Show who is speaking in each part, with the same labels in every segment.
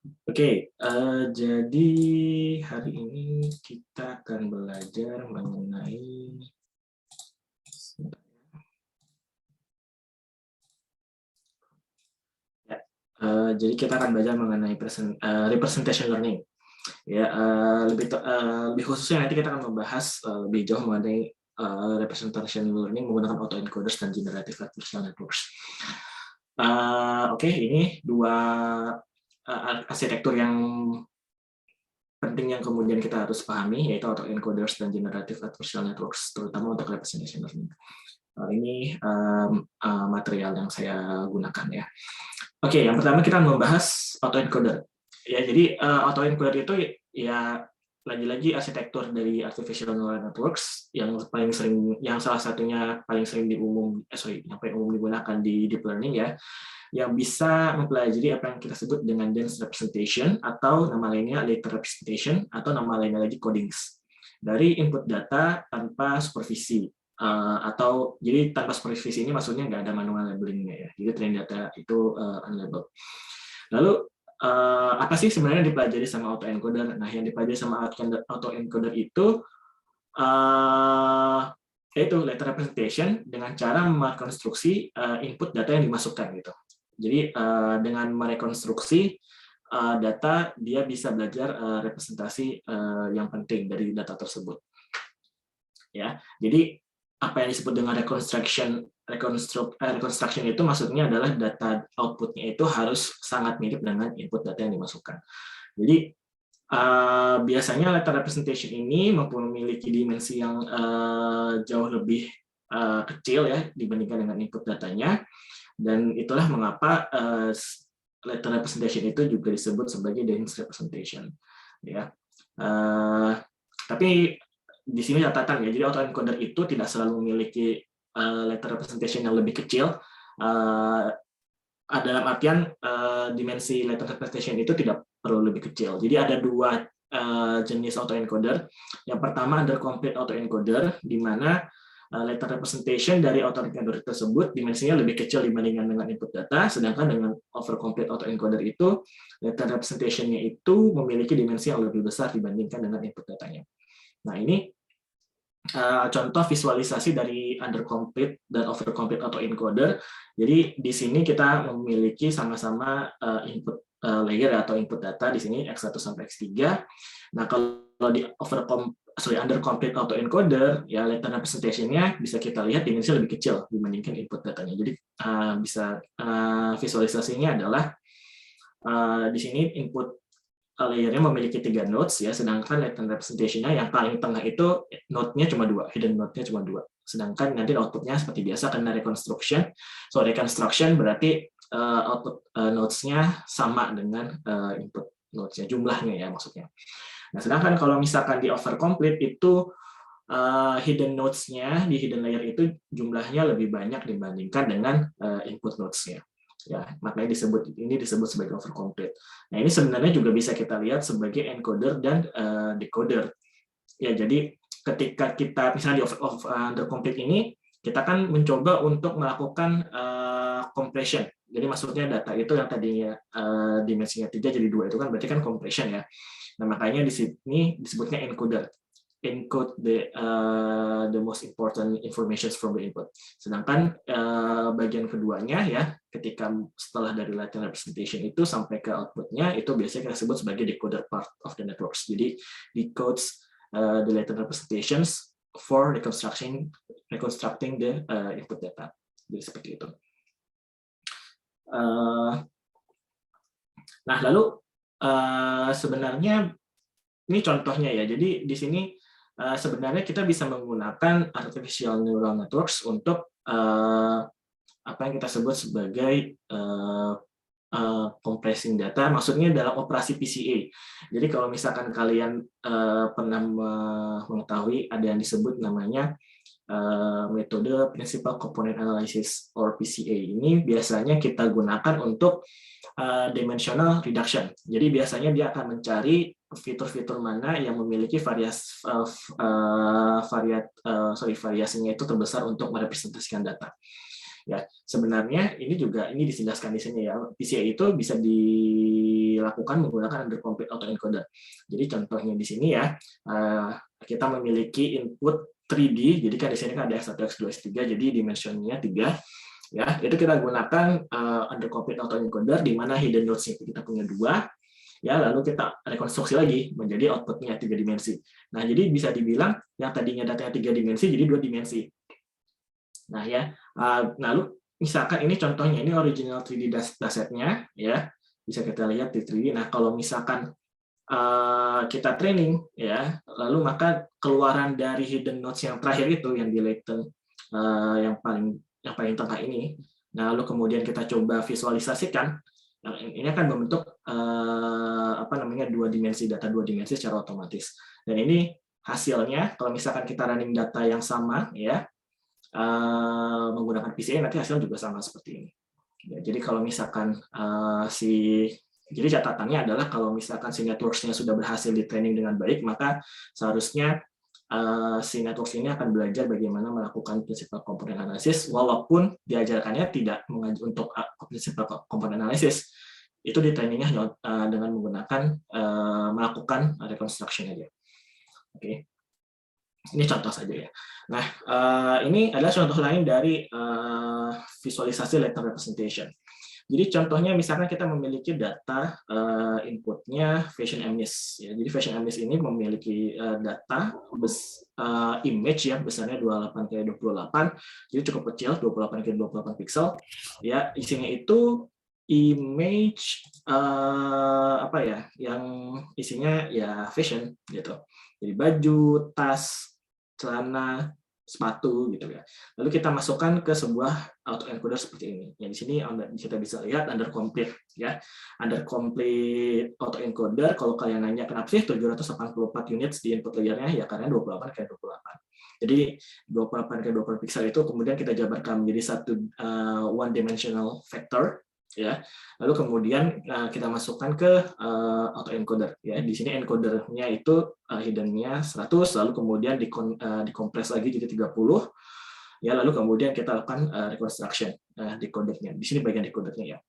Speaker 1: Oke, jadi hari ini kita akan belajar mengenai ya, jadi kita akan belajar mengenai representation learning. Ya, lebih khususnya nanti kita akan membahas lebih jauh mengenai representation learning menggunakan autoencoders dan generative adversarial networks. Oke, ini dua arsitektur yang penting yang kemudian kita harus pahami, yaitu autoencoders dan generative adversarial networks, terutama untuk representation learning. Ini material yang saya gunakan ya. Oke, yang pertama kita membahas autoencoder. Ya, jadi autoencoder itu ya lagi-lagi arsitektur dari artificial neural networks yang paling sering, yang salah satunya paling sering yang paling umum digunakan di deep learning ya, yang bisa mempelajari apa yang kita sebut dengan dense representation atau nama lainnya latent representation atau nama lainnya lagi codings dari input data tanpa supervisi. Atau jadi tanpa supervisi ini maksudnya nggak ada manual labelingnya ya, jadi train data itu unlabeled. Lalu apa sih sebenarnya dipelajari sama autoencoder? Nah, yang dipelajari sama autoencoder itu yaitu latent representation dengan cara merekonstruksi input data yang dimasukkan gitu. Jadi dengan merekonstruksi data, dia bisa belajar representasi yang penting dari data tersebut. Ya, jadi apa yang disebut dengan reconstruction itu maksudnya adalah data outputnya itu harus sangat mirip dengan input data yang dimasukkan. Jadi biasanya latent representation ini memiliki dimensi yang jauh lebih kecil ya dibandingkan dengan input datanya, dan itulah mengapa latent representation itu juga disebut sebagai dense representation. Ya, tapi di sini catatan ya, jadi autoencoder itu tidak selalu memiliki latent representation yang lebih kecil. Dalam artian dimensi latent representation itu tidak perlu lebih kecil. Jadi ada dua jenis autoencoder. Yang pertama under complete autoencoder, di mana latent representation dari autoencoder tersebut dimensinya lebih kecil dibandingkan dengan input data, sedangkan dengan over complete autoencoder itu latent representation-nya itu memiliki dimensi yang lebih besar dibandingkan dengan input datanya. Nah, ini contoh visualisasi dari undercomplete dan overcomplete autoencoder. Jadi di sini kita memiliki sama-sama input layer atau input data di sini X1 sampai X3. Nah, kalau di undercomplete autoencoder, ya latent representation-nya bisa kita lihat dimensi lebih kecil dibandingkan input datanya. Jadi bisa visualisasinya adalah di sini input layernya memiliki 3 nodes ya, sedangkan latent representation-nya yang paling tengah itu node-nya cuma 2, hidden node-nya cuma 2. Sedangkan nanti output-nya seperti biasa karena reconstruction. So reconstruction berarti output nodes-nya sama dengan input nodes-nya, jumlahnya ya maksudnya. Nah, sedangkan kalau misalkan di overcomplete itu hidden nodes-nya di hidden layer itu jumlahnya lebih banyak dibandingkan dengan input nodes-nya. Ya, makanya ini disebut sebagai overcomplete. Nah, ini sebenarnya juga bisa kita lihat sebagai encoder dan decoder. Ya, jadi ketika kita misalnya di undercomplete ini, kita kan mencoba untuk melakukan compression. Jadi maksudnya data itu yang tadinya dimensinya 3 jadi 2 itu kan berarti kan compression ya. Nah, makanya di sini disebutnya encoder. Encode the most important information from the input. Sedangkan bagian keduanya ya, ketika setelah dari latent representation itu sampai ke outputnya itu biasanya kita sebut sebagai decoder part of the networks. Jadi decodes the latent representations for reconstructing the input data. Jadi seperti itu. Nah, lalu sebenarnya ini contohnya ya. Jadi di sini sebenarnya kita bisa menggunakan artificial neural networks untuk apa yang kita sebut sebagai compressing data, maksudnya dalam operasi PCA. Jadi kalau misalkan kalian pernah mengetahui ada yang disebut namanya metode Principal Component Analysis or PCA, ini biasanya kita gunakan untuk dimensional reduction. Jadi biasanya dia akan mencari fitur-fitur mana yang memiliki variasinya itu terbesar untuk merepresentasikan data. Ya, sebenarnya ini dijelaskan di sini ya. PCA itu bisa dilakukan menggunakan under complete autoencoder. Jadi contohnya di sini ya, kita memiliki input 3D, jadi kan di sini kan ada X1, X2, X3, jadi dimensinya 3. Ya, itu kita gunakan under complete autoencoder di mana hidden nodes kita punya 2. Ya, lalu kita rekonstruksi lagi menjadi outputnya 3 dimensi. Nah, jadi bisa dibilang yang tadinya datanya 3 dimensi jadi 2 dimensi. Nah, ya, lalu misalkan ini contohnya, ini original 3D datasetnya, ya, bisa kita lihat di 3D. Nah, kalau misalkan kita training, ya, lalu maka keluaran dari hidden nodes yang terakhir itu, yang di latent, yang paling tengah ini, nah, lalu kemudian kita coba visualisasikan. Nah, ini akan membentuk dua dimensi, data 2 dimensi secara otomatis. Dan ini hasilnya kalau misalkan kita running data yang sama, ya, menggunakan PCA, nanti hasilnya juga sama seperti ini. Ya, jadi kalau misalkan jadi catatannya adalah kalau misalkan si networks-nya sudah berhasil di training dengan baik, maka seharusnya si networks ini akan belajar bagaimana melakukan principal component analysis, walaupun diajarkannya tidak untuk principal component analysis. Itu di trainingnya dengan menggunakan melakukan reconstruction aja. Oke. Ini contoh saja ya. Nah, ini adalah contoh lain dari visualisasi latent representation. Jadi contohnya misalkan kita memiliki data inputnya fashion emis. Ya, jadi fashion emis ini memiliki data image ya besarnya 28x28, jadi cukup kecil, 28x28 pixel. Ya, isinya itu image yang isinya ya fashion gitu. Jadi baju, tas, celana, sepatu gitu ya. Lalu kita masukkan ke sebuah autoencoder seperti ini. Yang di sini kita bisa lihat under complete ya. Under complete autoencoder, kalau kalian nanya kenapa sih 784 units di input layernya, ya karena 28x28. Jadi 28x28 pixel itu kemudian kita jabarkan menjadi satu one dimensional vector ya. Lalu kemudian kita masukkan ke autoencoder ya. Di sini encodernya itu hiddennya 100, lalu kemudian dikompres lagi jadi 30 ya, lalu kemudian kita lakukan reconstruction decodernya. Di sini bagian decodernya ya.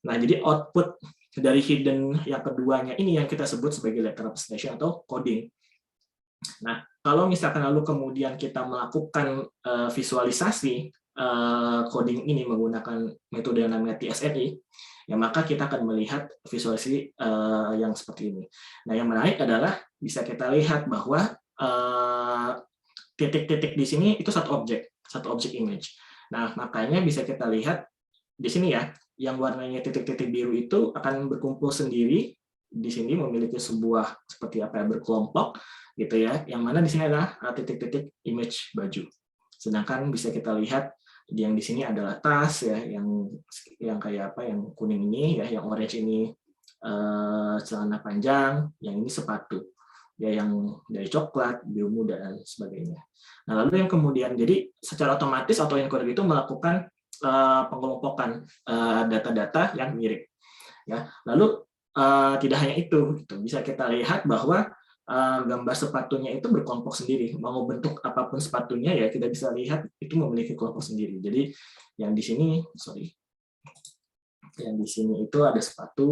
Speaker 1: Nah, jadi output dari hidden yang keduanya ini yang kita sebut sebagai latent representation atau coding. Nah, kalau misalkan lalu kemudian kita melakukan visualisasi coding ini menggunakan metode yang namanya TSNI, ya maka kita akan melihat visualisasi yang seperti ini. Nah, yang menarik adalah bisa kita lihat bahwa titik-titik di sini itu satu objek image. Nah, makanya bisa kita lihat di sini ya, yang warnanya titik-titik biru itu akan berkumpul sendiri di sini memiliki sebuah seperti apa ya, berkelompok gitu ya. Yang mana di sini adalah titik-titik image baju. Sedangkan bisa kita lihat yang di sini adalah tas ya, yang kayak apa, yang kuning ini ya, yang orange ini celana panjang, yang ini sepatu ya, yang dari coklat, biru muda dan sebagainya. Nah, lalu yang kemudian jadi secara otomatis autoencoder itu melakukan pengelompokan data-data yang mirip ya. Lalu tidak hanya itu gitu. Bisa kita lihat bahwa gambar sepatunya itu berkelompok sendiri. Mau bentuk apapun sepatunya ya kita bisa lihat itu memiliki kelompok sendiri. Jadi yang di sini, yang di sini itu ada sepatu,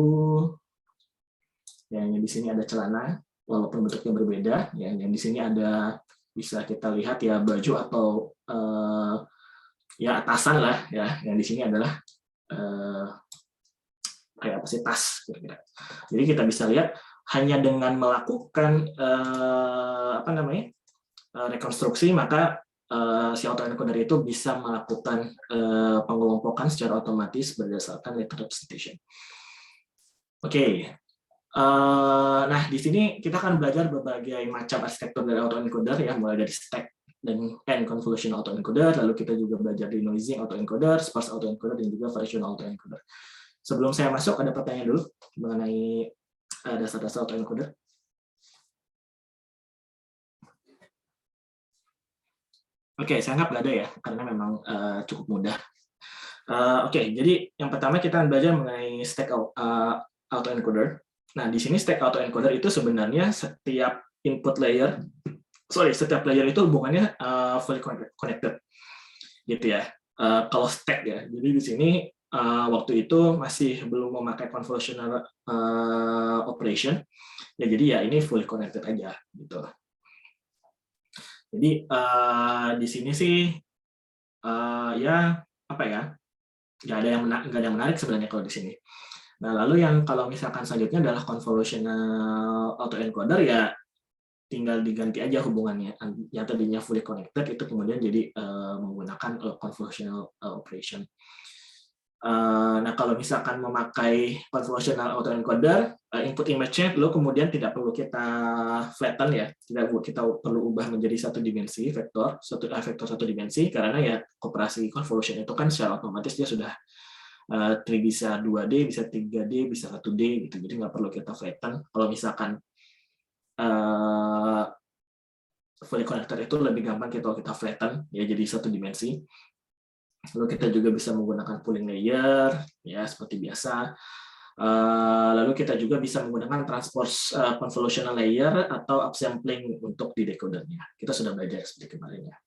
Speaker 1: yang di sini ada celana, walaupun bentuknya berbeda. Yang di sini ada, bisa kita lihat ya, baju atau ya atasan lah ya. Yang di sini adalah kayak apa sih, tas kira-kira. Jadi kita bisa lihat hanya dengan melakukan rekonstruksi, maka si autoencoder itu bisa melakukan pengelompokan secara otomatis berdasarkan latent representation. Oke. Nah, di sini kita akan belajar berbagai macam arsitektur dari autoencoder ya, mulai dari stack dan convolution autoencoder, lalu kita juga belajar di noising autoencoder, sparse autoencoder, dan juga variational autoencoder. Sebelum saya masuk, ada pertanyaan dulu mengenai dasar-dasar autoencoder. Oke, saya anggap nggak ada ya, karena memang cukup mudah. Oke, jadi yang pertama kita akan belajar mengenai stack autoencoder. Nah, di sini stack autoencoder itu sebenarnya setiap input layer, setiap layer itu hubungannya fully connected, gitu ya. Kalau stack ya, jadi di sini waktu itu masih belum memakai convolutional operation, ya jadi ya ini fully connected aja gitu. Jadi di sini sih ya apa ya, nggak ada yang menarik sebenarnya kalau di sini. Nah lalu yang kalau misalkan selanjutnya adalah convolutional autoencoder, ya tinggal diganti aja hubungannya, yang tadinya fully connected itu kemudian jadi menggunakan convolutional operation. Nah kalau misalkan memakai convolutional autoencoder, input image-nya lo kemudian tidak perlu kita flatten ya, tidak kita perlu ubah menjadi satu dimensi vektor satu dimensi, karena ya operasi convolution itu kan secara otomatis dia sudah bisa 2D, bisa 3D, bisa 1D gitu, jadi nggak perlu kita flatten. Kalau misalkan fully connected itu lebih gampang kita flatten ya jadi satu dimensi. Lalu kita juga bisa menggunakan pooling layer ya seperti biasa. Lalu kita juga bisa menggunakan transpose convolutional layer atau upsampling untuk di decodernya. Kita sudah belajar seperti kemarin ya.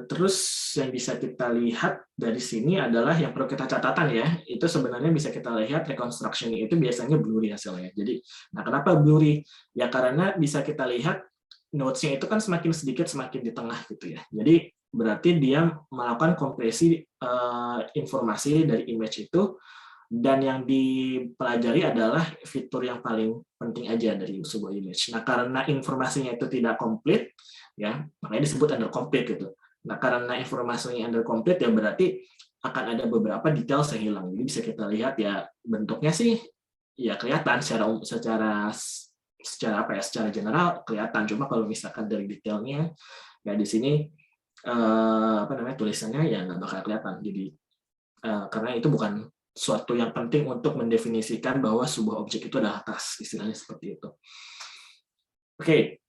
Speaker 1: Terus yang bisa kita lihat dari sini adalah yang perlu kita catatan ya, itu sebenarnya bisa kita lihat reconstruction itu biasanya blurry hasilnya. Jadi, nah kenapa blurry? Ya karena bisa kita lihat nodes-nya itu kan semakin sedikit semakin di tengah gitu ya. Jadi berarti dia melakukan kompresi informasi dari image itu, dan yang dipelajari adalah fitur yang paling penting aja dari sebuah image. Nah karena informasinya itu tidak komplit, ya makanya disebut under complete gitu. Nah karena informasinya under complete ya berarti akan ada beberapa detail yang hilang. Jadi bisa kita lihat ya bentuknya sih ya kelihatan secara apa ya, secara general kelihatan. Cuma kalau misalkan dari detailnya ya di sini apa namanya tulisannya ya nggak bakal kelihatan. Jadi karena itu bukan suatu yang penting untuk mendefinisikan bahwa sebuah objek itu adalah tas, istilahnya seperti itu. Oke.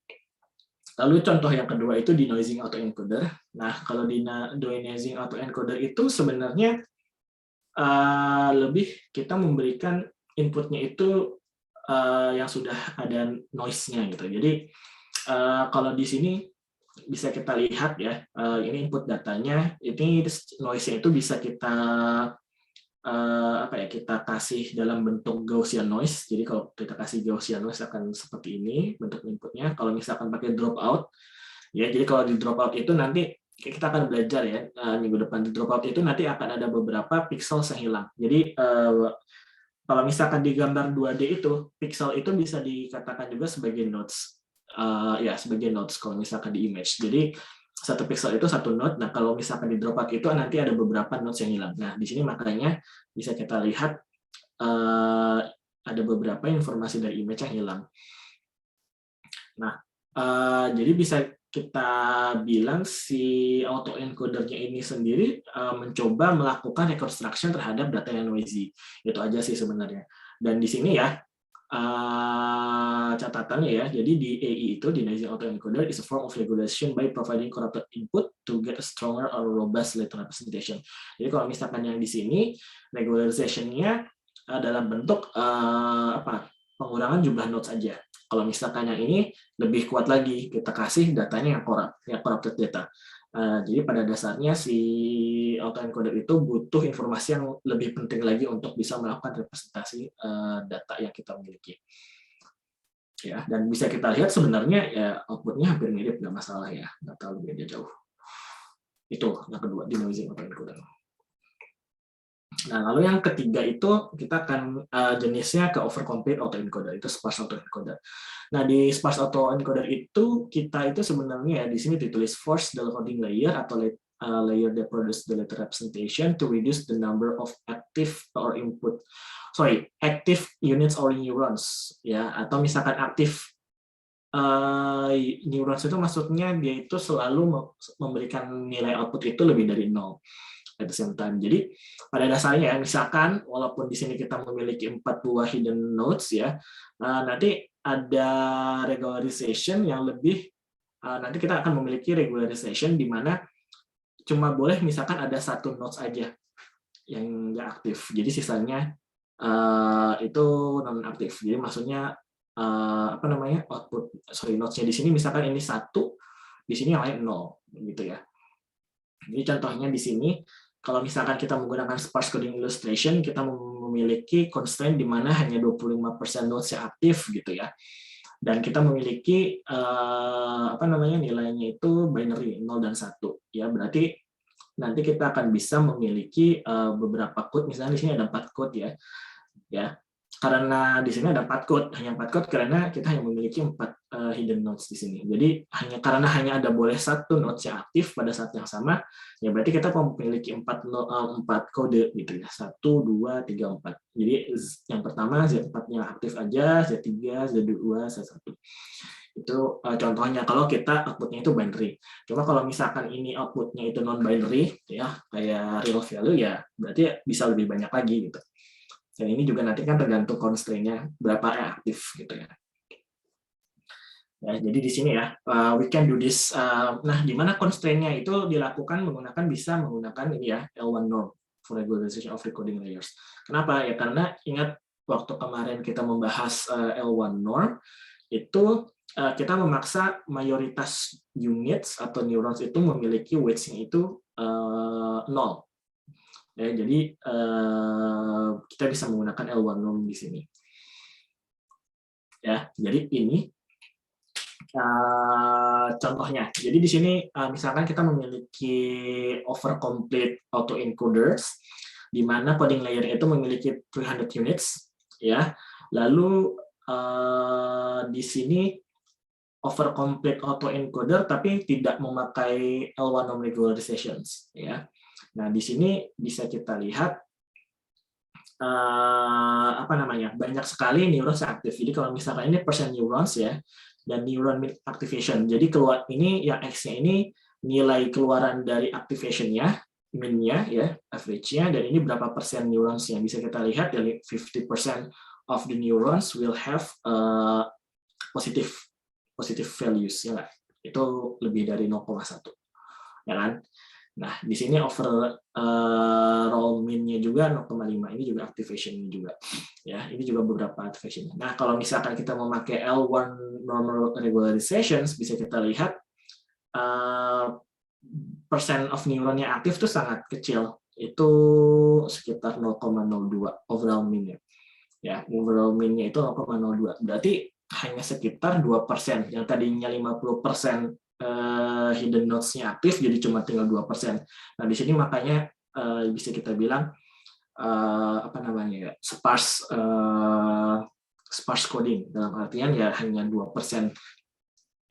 Speaker 1: Lalu contoh yang kedua itu denoising autoencoder. Nah, kalau denoising autoencoder itu sebenarnya lebih kita memberikan inputnya itu yang sudah ada noise-nya gitu. Jadi kalau di sini bisa kita lihat ya, ini input datanya, ini noise-nya itu bisa kita kita kasih dalam bentuk Gaussian noise. Jadi kalau kita kasih Gaussian noise akan seperti ini bentuk inputnya. Kalau misalkan pakai dropout, ya jadi kalau di dropout itu nanti kita akan belajar ya minggu depan, di dropout itu nanti akan ada beberapa pixel yang hilang. Jadi kalau misalkan di gambar 2D itu pixel itu bisa dikatakan juga sebagai nodes, ya sebagai nodes kalau misalkan di image. Jadi satu pixel itu satu node. Nah, kalau misalkan di dropout itu nanti ada beberapa nodes yang hilang. Nah, di sini makanya bisa kita lihat ada beberapa informasi dari image yang hilang. Nah, jadi bisa kita bilang si autoencodernya ini sendiri mencoba melakukan reconstruction terhadap data yang noisy. Itu aja sih sebenarnya. Dan di sini ya, catatannya ya, jadi di AI itu, denoising autoencoder is a form of regulation by providing corrupted input to get a stronger or robust latent representation. Jadi kalau misalkan yang di sini regularization-nya dalam bentuk pengurangan jumlah nodes aja. Kalau misalkan yang ini lebih kuat lagi, kita kasih datanya yang corrupted data. Jadi pada dasarnya si autoencoder itu butuh informasi yang lebih penting lagi untuk bisa melakukan representasi data yang kita miliki. Ya, dan bisa kita lihat sebenarnya ya outputnya hampir mirip, nggak masalah ya, nggak terlalu beda jauh. Itu yang kedua, denoising autoencoder. Nah, lalu yang ketiga itu kita akan jenisnya ke overcomplete autoencoder, itu sparse autoencoder. Nah, di sparse autoencoder itu kita itu sebenarnya ya di sini ditulis force decoding layer atau layer that produce the letter representation to reduce the number of active units or neurons ya, atau misalkan aktif neurons itu maksudnya dia itu selalu memberikan nilai output itu lebih dari 0 at the same time. Jadi pada dasarnya misalkan walaupun di sini kita memiliki 4 buah hidden nodes ya, nanti ada regularization yang lebih, nanti kita akan memiliki regularization di mana cuma boleh misalkan ada satu nodes aja yang nggak aktif. Jadi sisanya itu non aktif. Jadi maksudnya output nodesnya di sini misalkan ini 1, di sini yang lain 0. gitu ya. Jadi contohnya di sini, kalau misalkan kita menggunakan sparse coding illustration, kita memiliki constraint di mana hanya 25% nodes yang aktif gitu ya. Dan kita memiliki nilainya itu binary 0 dan 1 ya. Berarti nanti kita akan bisa memiliki beberapa code, misalnya di sini ada 4 code ya. Karena di sini ada 4 code, hanya 4 code karena kita hanya memiliki 4 hidden nodes di sini. Jadi karena hanya ada boleh 1 nodes yang aktif pada saat yang sama, ya berarti kita memiliki 4 kode gitu ya. 1, 2, 3, 4. Jadi yang pertama Z4-nya aktif aja, Z3, Z2, Z1. Itu contohnya kalau kita outputnya itu binary. Cuma kalau misalkan ini outputnya itu non-binary, ya kayak real value, ya berarti bisa lebih banyak lagi gitu. Dan ini juga nanti kan tergantung constraint-nya berapa yang aktif gitu ya. Jadi di sini ya, we can do this. Nah, di mana constraint-nya itu dilakukan bisa menggunakan ini ya, L1 norm for regularization of recording layers. Kenapa? Ya karena ingat waktu kemarin kita membahas L1 norm, itu kita memaksa mayoritas units atau neurons itu memiliki weights-nya itu 0. Ya, jadi kita bisa menggunakan L1 norm di sini. Ya, jadi ini contohnya. Jadi di sini misalkan kita memiliki overcomplete autoencoders, di mana coding layer itu memiliki 300 units, ya. Lalu di sini overcomplete autoencoder tapi tidak memakai L1 norm regularizations, ya. Nah, di sini bisa kita lihat banyak sekali neurons aktif. Jadi kalau misalkan ini persen neurons ya, dan neuron activation. Jadi keluar ini yang X-nya ini nilai keluaran dari activation-nya, min-nya ya, average-nya, dan ini berapa persen neurons yang bisa kita lihat dari 50% of the neurons will have positive values ya, itu lebih dari 0,1 ya kan. Nah, di sini overall min-nya juga 0,5, ini juga activation-nya juga. Ya, ini juga beberapa activation. Nah, kalau misalkan kita memakai L1 normal regularizations, bisa kita lihat persen of neuron yang aktif itu sangat kecil. Itu sekitar 0,02 overall min-nya. Ya, overall min-nya itu 0,02. Berarti hanya sekitar 2%. Yang tadinya 50% hidden nodes-nya aktif jadi cuma tinggal 2%. Nah, di sini makanya bisa kita bilang sparse coding, dalam artian ya hanya 2%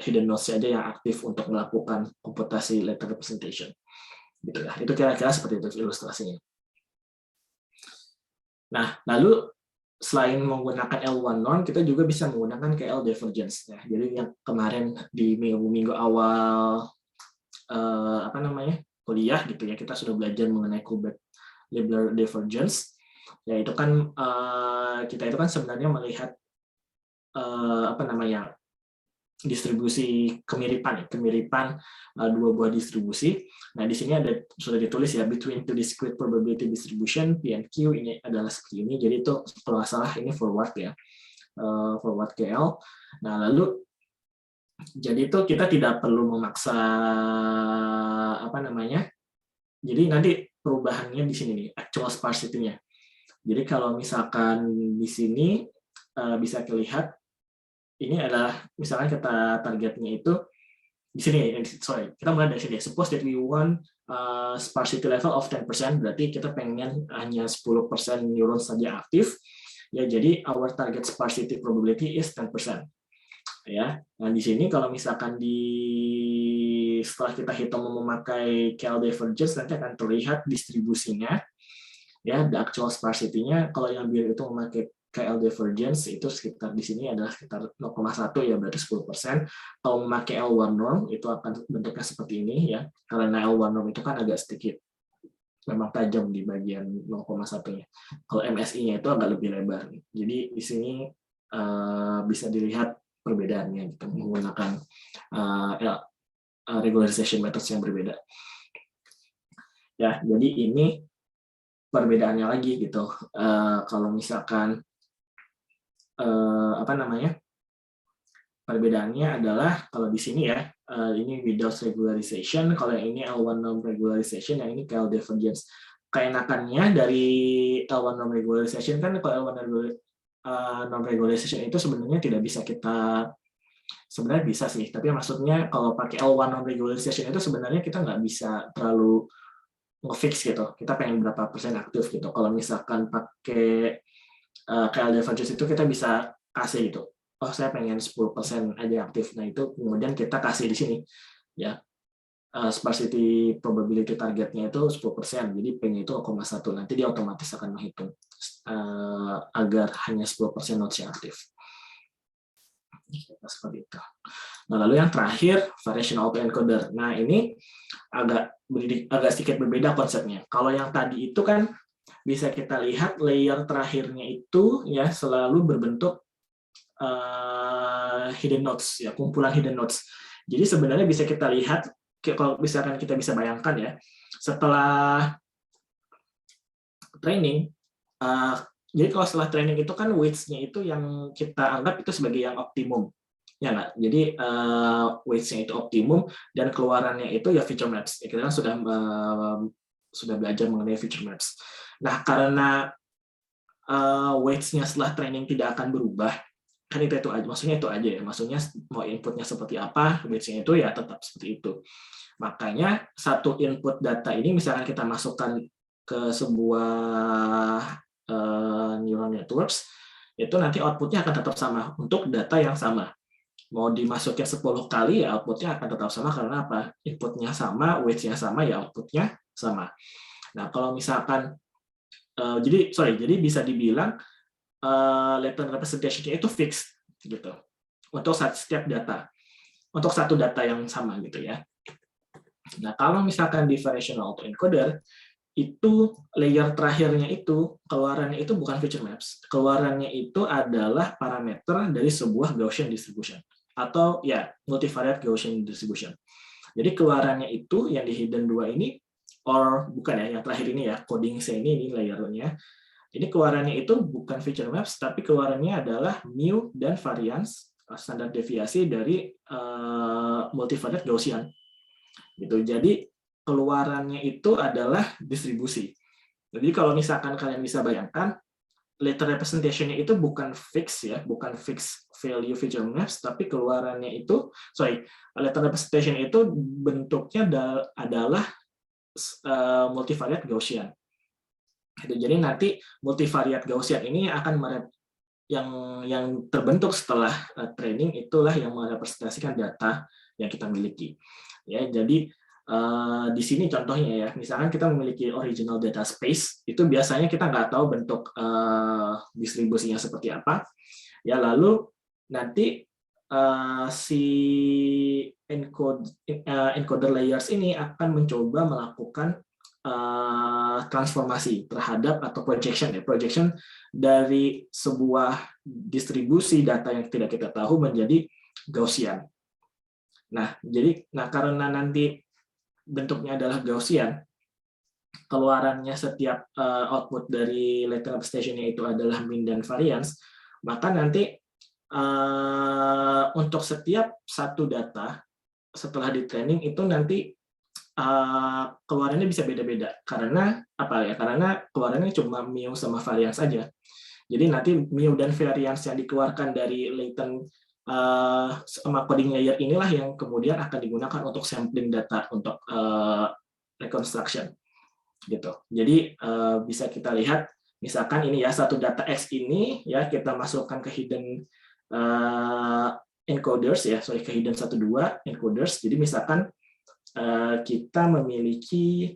Speaker 1: hidden nodes saja yang aktif untuk melakukan komputasi letter representation. Gitu ya. Itu kira-kira seperti itu ilustrasinya. Nah, lalu selain menggunakan L1 norm, kita juga bisa menggunakan KL divergence. Ya. Jadi yang kemarin di minggu awal kuliah gitu ya, kita sudah belajar mengenai Kullback-Leibler divergence. Ya itu kan kita itu kan sebenarnya melihat distribusi kemiripan dua buah distribusi. Nah, di sini sudah ditulis ya, between two discrete probability distribution, P and Q, ini adalah seperti ini. Jadi itu kalau nggak salah ini forward ya, forward KL. Nah, lalu jadi itu kita tidak perlu memaksa jadi nanti perubahannya di sini nih, actual sparsity-nya. Jadi kalau misalkan di sini bisa terlihat ini adalah misalkan kita targetnya itu di sini, kita mulai dari sini. Suppose that we want sparsity level of 10%, berarti kita pengen hanya 10% neuron saja aktif. Ya, jadi our target sparsity probability is 10%. Ya. Nah, di sini kalau misalkan setelah kita hitung memakai KL divergence, nanti akan terlihat distribusinya. Ya, the actual sparsity-nya kalau yang biru itu memakai KL divergence itu sekitar di sini adalah sekitar 0,1 ya, berarti 10%. Kalau memakai L1 norm itu akan bentuknya seperti ini ya. Karena L1 norm itu kan agak sedikit memang tajam di bagian 0,1-nya. Kalau MSI-nya itu agak lebih lebar. Jadi di sini bisa dilihat perbedaannya gitu, menggunakan regularization methods yang berbeda. Ya, jadi ini perbedaannya lagi gitu. Kalau misalkan Perbedaannya adalah kalau di sini ya, ini without regularization, kalau yang ini L1 norm regularization, yang ini KL divergence. Keenakannya dari L1 norm regularization kan, kalau L1 norm regularization itu sebenarnya tidak bisa kita, sebenarnya bisa sih, tapi maksudnya kalau pakai L1 norm regularization itu sebenarnya kita nggak bisa terlalu nge-fix gitu. Kita pengen berapa persen aktif gitu. Kalau misalkan pakai KL divergence itu kita bisa kasih gitu. Oh, saya pengen 10% aja aktif. Nah, itu kemudian kita kasih di sini. Ya, sparsity probability targetnya itu 10%. Jadi P-nya itu 0,1. Nanti dia otomatis akan menghitung agar hanya 10% nodes yang aktif. Seperti itu. Nah, lalu yang terakhir, variational autoencoder. Nah, ini agak sedikit berbeda konsepnya. Kalau yang tadi itu kan bisa kita lihat layer terakhirnya itu ya selalu berbentuk hidden nodes, ya, kumpulan hidden nodes. Jadi sebenarnya bisa kita lihat, kalau misalkan kita bisa bayangkan ya, setelah training, jadi kalau setelah training itu kan weights-nya itu yang kita anggap itu sebagai yang optimum, ya nggak? Jadi weights-nya itu optimum dan keluarannya itu ya feature maps. Kita kan sudah belajar mengenai feature maps. Nah, karena weights-nya setelah training tidak akan berubah, kan itu aja, maksudnya itu aja ya, maksudnya mau inputnya seperti apa, weights-nya itu ya tetap seperti itu. Makanya satu input data ini misalkan kita masukkan ke sebuah neural networks, itu nanti outputnya akan tetap sama untuk data yang sama. Mau dimasukin 10 kali ya outputnya akan tetap sama, karena apa? Inputnya sama, weights-nya sama, ya outputnya sama. Nah, kalau misalkan jadi bisa dibilang latent representation-nya itu fixed gitu untuk setiap data, untuk satu data yang sama gitu ya. Nah, kalau misalkan di variational autoencoder itu layer terakhirnya itu keluarannya itu bukan feature maps, keluarannya itu adalah parameter dari sebuah Gaussian distribution atau ya multivariate Gaussian distribution. Jadi keluarannya itu yang di hidden 2 ini, or bukan ya, yang terakhir ini ya, coding C ini layernya. Ini keluarannya itu bukan feature maps, tapi keluarannya adalah mu dan variance, standar deviasi dari multivariate Gaussian. Gitu. Jadi keluarannya itu adalah distribusi. Jadi kalau misalkan kalian bisa bayangkan, latent representation-nya itu bukan fix ya, bukan fix value feature maps, tapi keluarannya itu, latent representation itu bentuknya adalah multivariate Gaussian. Jadi nanti multivariate Gaussian ini akan yang terbentuk setelah training, itulah yang merepresentasikan data yang kita miliki. Ya, jadi di sini contohnya ya, misalkan kita memiliki original data space, itu biasanya kita nggak tahu bentuk distribusinya seperti apa. Ya, lalu nanti si encoder layers ini akan mencoba melakukan transformasi terhadap atau projection dari sebuah distribusi data yang tidak kita tahu menjadi Gaussian. Nah, karena nanti bentuknya adalah Gaussian, keluarannya setiap output dari latent representation-nya itu adalah mean dan variance, maka nanti untuk setiap satu data setelah di training itu nanti keluarannya bisa beda-beda, karena apa ya? Karena keluarannya cuma mu sama variance saja. Jadi nanti mu dan variance yang dikeluarkan dari latent sama coding layer inilah yang kemudian akan digunakan untuk sampling data untuk reconstruction gitu. Jadi bisa kita lihat misalkan ini ya, satu data X ini ya kita masukkan ke hidden encoders ya, ke hidden 1 2 encoders. Jadi misalkan kita memiliki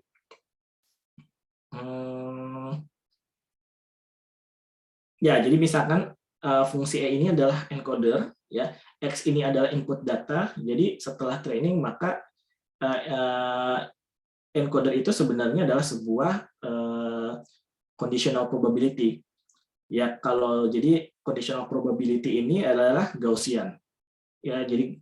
Speaker 1: ya, jadi misalkan fungsi E ini adalah encoder ya, X ini adalah input data. Jadi setelah training maka encoder itu sebenarnya adalah sebuah conditional probability. Ya, jadi conditional probability ini adalah Gaussian. Ya, jadi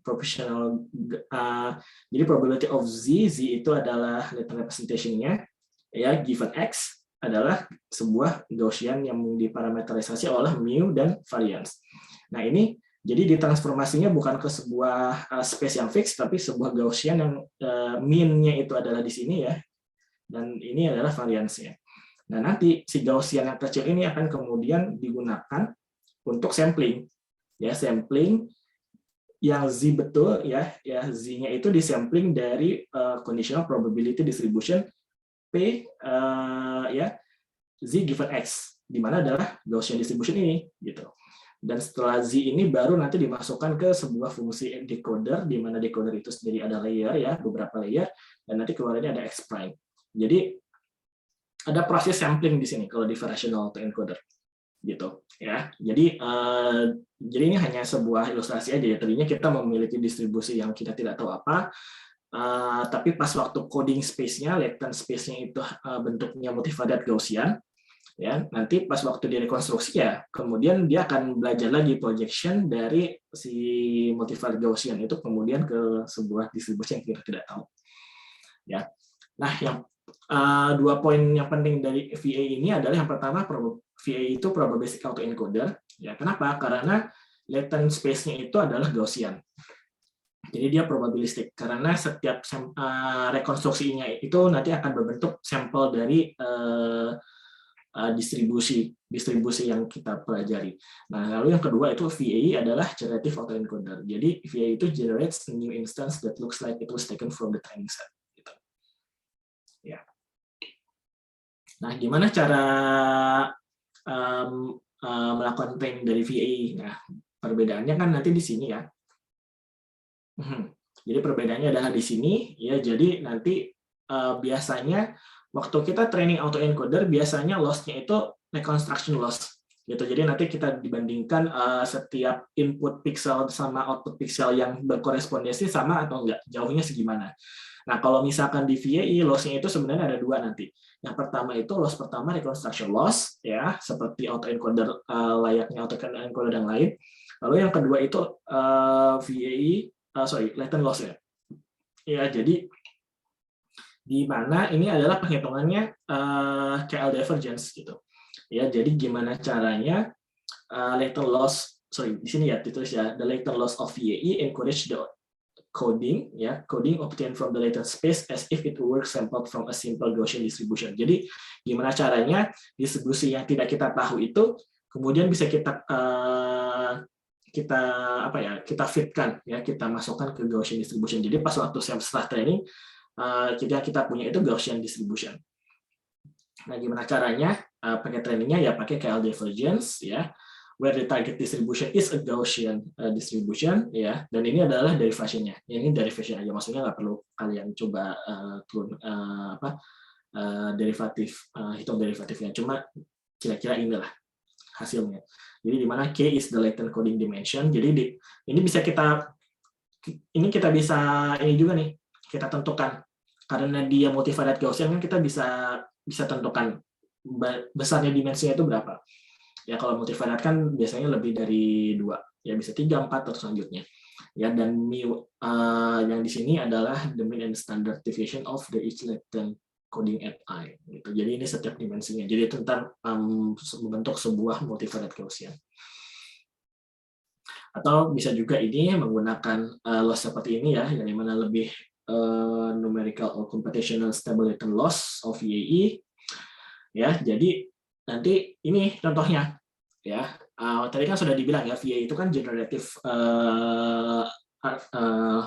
Speaker 1: jadi probability of z itu adalah latent representation-nya ya, given x adalah sebuah Gaussian yang diparameterisasi oleh mu dan variance. Nah, ini Jadi ditransformasinya bukan ke sebuah space yang fix, tapi sebuah Gaussian yang mean-nya itu adalah di sini ya, dan ini adalah variansnya. Nah, nanti si Gaussian yang kecil ini akan kemudian digunakan untuk sampling. Ya, sampling yang Z betul ya, Z-nya itu disampling dari conditional probability distribution P ya, Z given X, di mana adalah Gaussian distribution ini gitu. Dan setelah Z ini baru nanti dimasukkan ke sebuah fungsi decoder, di mana decoder itu sendiri ada layer ya, beberapa layer, dan nanti keluarnya ada X prime. Jadi ada proses sampling di sini kalau di variational autoencoder gitu ya. Jadi ini hanya sebuah ilustrasi aja ya. Tadinya kita memiliki distribusi yang kita tidak tahu apa, tapi pas waktu coding space-nya, latent space-nya itu bentuknya multivariate Gaussian. Ya, nanti pas waktu direkonstruksi ya, kemudian dia akan belajar lagi projection dari si multivariate Gaussian itu kemudian ke sebuah distribusi yang kita tidak tahu. Ya, nah yang dua poin yang penting dari VA ini adalah yang pertama, VA itu probabilistic autoencoder. Ya, kenapa? Karena latent space-nya itu adalah Gaussian. Jadi dia probabilistik karena setiap rekonstruksinya itu nanti akan berbentuk sampel dari distribusi yang kita pelajari. Nah, lalu yang kedua itu VA adalah generative autoencoder. Jadi VA itu generates a new instance that looks like it was taken from the training set. Gitu. Ya. Nah, gimana cara melakukan training dari VA? Nah, perbedaannya kan nanti di sini ya. Jadi perbedaannya adalah di sini ya. Jadi nanti biasanya waktu kita training autoencoder biasanya loss-nya itu reconstruction loss gitu. Jadi nanti kita dibandingkan setiap input pixel sama output pixel yang berkorespondensi sama atau enggak, jauhnya segimana. Nah, kalau misalkan di VAE loss-nya itu sebenarnya ada dua nanti. Yang pertama itu loss pertama reconstruction loss ya, seperti autoencoder layaknya autoencoder yang lain. Lalu yang kedua itu VAE latent loss ya. Ya, jadi di mana ini adalah penghitungannya KL divergence gitu. Ya, jadi gimana caranya latent loss, di sini ya ditulis ya, the latent loss of VAE encourage the coding ya, coding obtained from the latent space as if it were sampled from a simple Gaussian distribution. Jadi gimana caranya distribusi yang tidak kita tahu itu kemudian bisa kita fitkan ya, kita masukkan ke Gaussian distribution. Jadi pas waktu setelah training kita punya itu Gaussian distribution. Nah, gimana caranya? Pakai trainingnya ya pakai KL divergence ya, where the target distribution is a Gaussian distribution ya, dan ini adalah derivation-nya. Ini derivation aja, maksudnya nggak perlu kalian coba hitung derivatifnya, cuma kira-kira inilah hasilnya. Jadi di mana K is the latent coding dimension. Jadi ini kita bisa ini juga nih, kita tentukan karena dia multivariate Gaussian kan kita bisa tentukan besarnya dimensinya itu berapa. Ya kalau multivariate kan biasanya lebih dari 2, ya bisa 3, 4 atau selanjutnya. Ya, dan mu yang di sini adalah the mean and standard deviation of the each latent coding at I. Gitu. Jadi ini setiap dimensinya. Jadi itu ntar membentuk sebuah multivariate Gaussian. Atau bisa juga ini menggunakan loss seperti ini ya, yang dimana lebih numerical or computational stable latent loss of VAE. Ya, jadi nanti ini contohnya ya. Tadi kan sudah dibilang ya, VAE itu kan generative